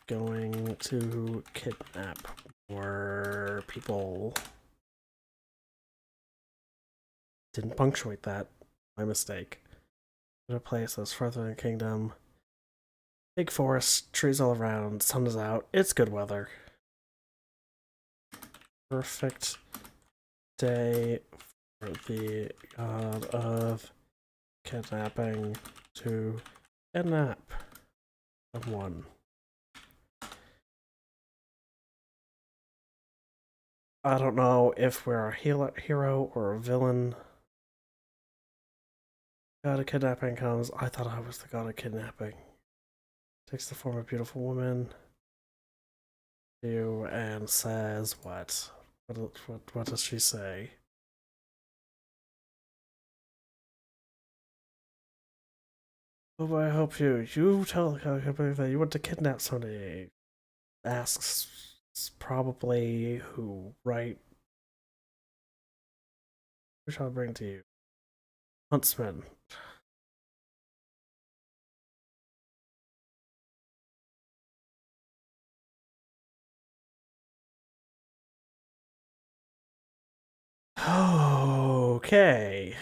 going to kidnap more people. Didn't punctuate that. My mistake. In a place that's further than kingdom. Big forest, trees all around, sun is out. It's good weather. Perfect day for the god of kidnapping to kidnap someone. I don't know if we're a hero or a villain. God of kidnapping comes. I thought I was the god of kidnapping. Takes the form of a beautiful woman. You and says what? What does she say? Oh, I hope you tell the god of kidnapping that you want to kidnap somebody. Asks probably who, right? Who shall I bring to you? Huntsman. Okay.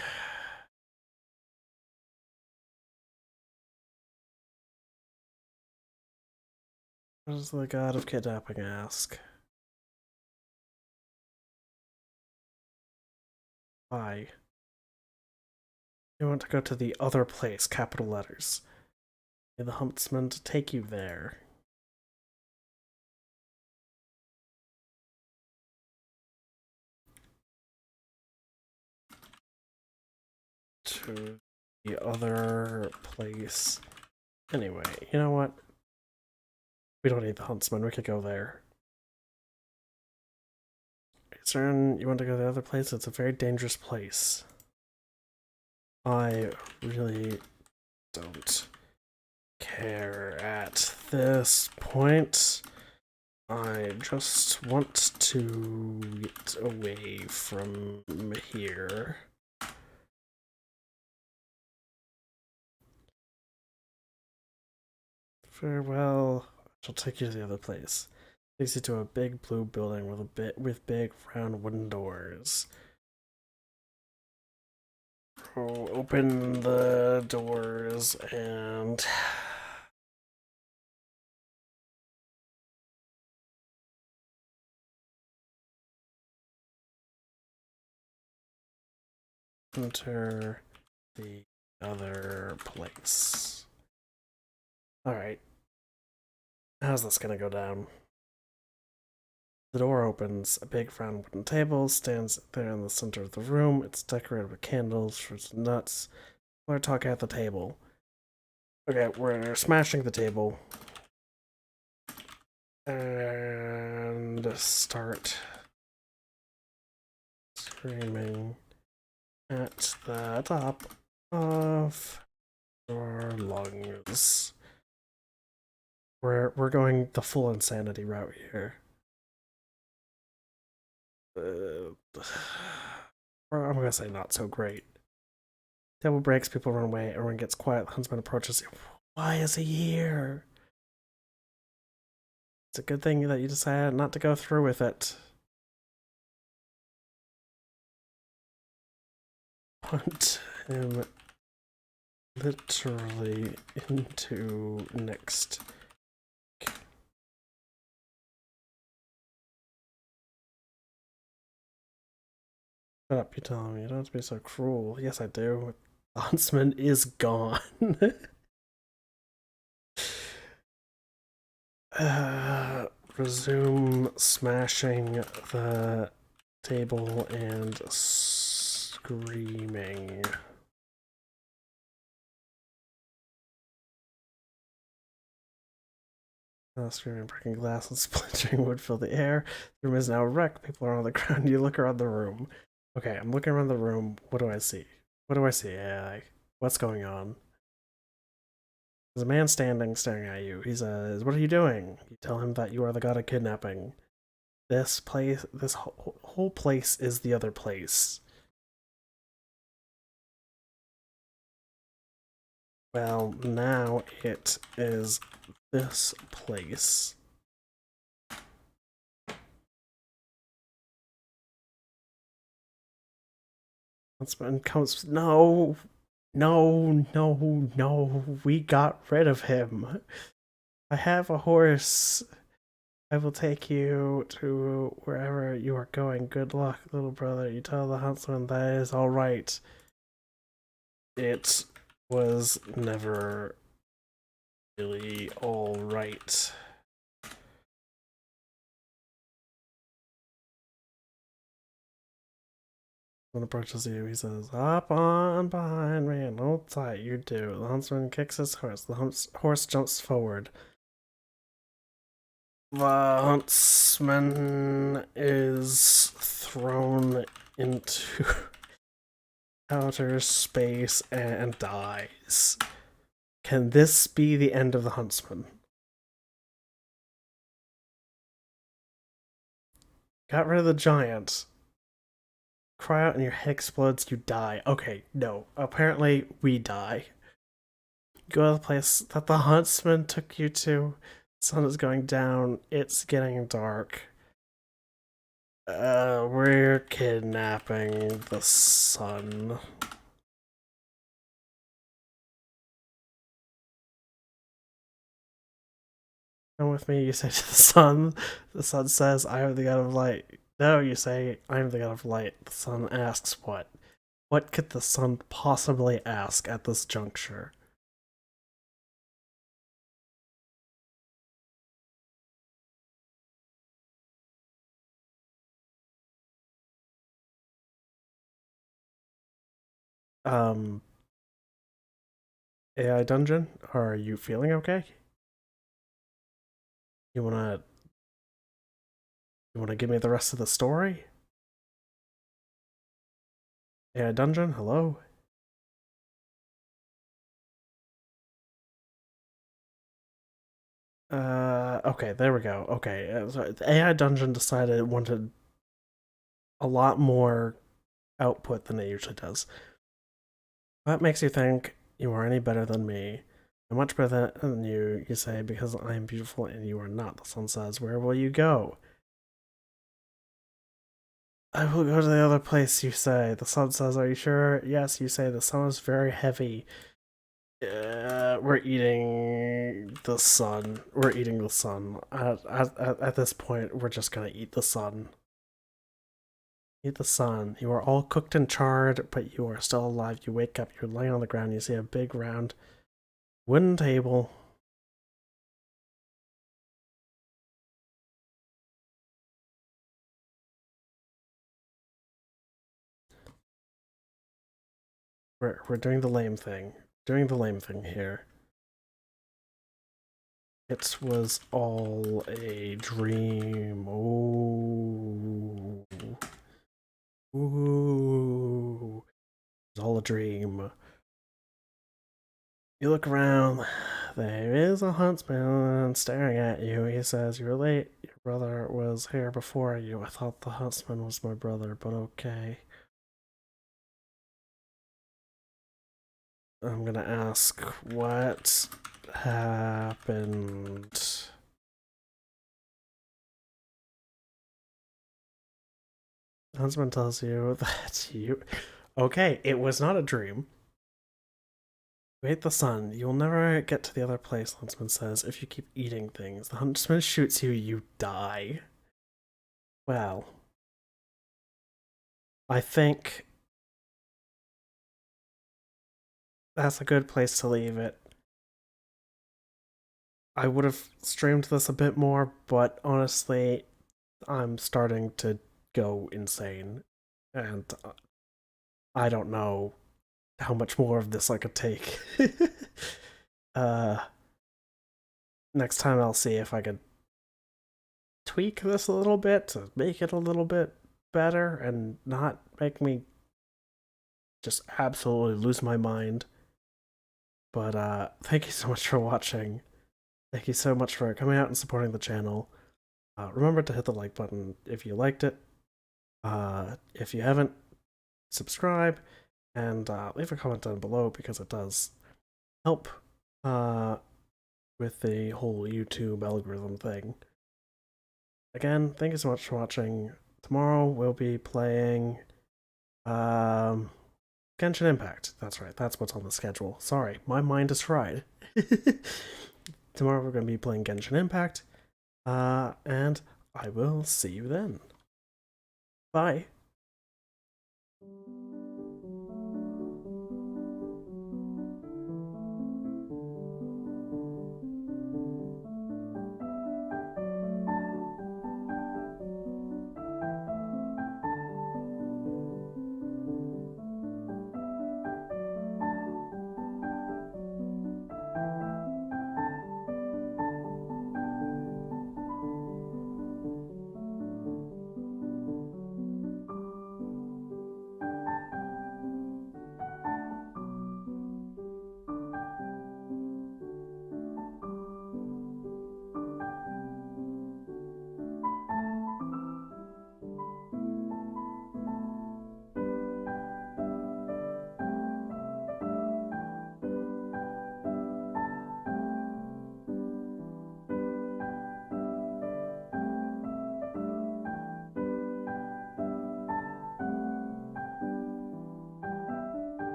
What does the god of kidnapping ask? Why? You want to go to the other place, capital letters. Get the huntsman to take you there. To the other place. Anyway, you know what? We don't need the huntsman, we could go there. Certain you want to go to the other place? It's a very dangerous place. I really don't care at this point. I just want to get away from here. Farewell. I'll take you to the other place. Takes you to a big blue building with big round wooden doors. Open the doors and enter the other place. Alright. How's this gonna go down? The door opens. A big round wooden table stands there in the center of the room. It's decorated with candles, fruits, and nuts. We're talking at the table. Okay, we're smashing the table. And start screaming at the top of your lungs. We're going the full insanity route here. Or I'm gonna say not so great. Table breaks, people run away, everyone gets quiet, the huntsman approaches you. Why is he here? It's a good thing that you decided not to go through with it. Put him literally into next. Shut up, you tell him. You don't have to be so cruel. Yes, I do. The huntsman is gone. Resume smashing the table and screaming. Screaming, breaking glass and splintering wood fill the air. The room is now wrecked. People are on the ground. You look around the room. Okay, I'm looking around the room. What do I see? What do I see? What's going on? There's a man standing, staring at you. He says, "What are you doing?" You tell him that you are the god of kidnapping. This whole place is the other place. Well, now it is this place. Huntsman comes. No, we got rid of him. I have a horse. I will take you to wherever you are going. Good luck, little brother. You tell the huntsman that is all right. It was never really all right. When approaches you, he says, "Hop on behind me and hold tight." You do. The huntsman kicks his horse. The horse jumps forward. The huntsman is thrown into outer space and dies. Can this be the end of the huntsman? Got rid of the giant. Cry out and your head explodes, you die. Okay, no. Apparently, we die. Go to the place that the huntsman took you to. The sun is going down. It's getting dark. We're kidnapping the sun. Come with me, you say to the sun. The sun says, "I am the god of light." No, you say, "I am the god of light." The sun asks what? What could the sun possibly ask at this juncture? AI dungeon, are you feeling okay? You wanna give me the rest of the story? AI dungeon, hello? Okay, there we go. Okay, so the AI dungeon decided it wanted a lot more output than it usually does. What makes you think you are any better than me? I'm much better than you say, because I am beautiful and you are not. The sun says, "Where will you go?" "I will go to the other place," you say. The sun says, "Are you sure?" "Yes," you say. The sun is very heavy. We're eating the sun. We're eating the sun. At this point, we're just gonna eat the sun. Eat the sun. You are all cooked and charred, but you are still alive. You wake up, you're laying on the ground, you see a big round wooden table. We're doing the lame thing. Doing the lame thing here. It was all a dream. Ooh. Ooh. It was all a dream. You look around. There is a huntsman staring at you. He says, "You're late. Your brother was here before you. I thought the huntsman was my brother, but okay." I'm gonna ask what happened. The huntsman tells you that you... Okay, it was not a dream. You ate the sun. You'll never get to the other place, the huntsman says, if you keep eating things. The huntsman shoots you, you die. Well, I think that's a good place to leave it. I would have streamed this a bit more, but honestly, I'm starting to go insane. And I don't know how much more of this I could take. Next time I'll see if I could tweak this a little bit to make it a little bit better and not make me just absolutely lose my mind. But thank you so much for watching. Thank you so much for coming out and supporting the channel. Remember to hit the like button if you liked it. If you haven't, subscribe and leave a comment down below because it does help with the whole YouTube algorithm thing. Again, thank you so much for watching. Tomorrow we'll be playing Genshin Impact. That's right, that's what's on the schedule. Sorry, my mind is fried. Tomorrow we're going to be playing Genshin Impact, and I will see you then. Bye.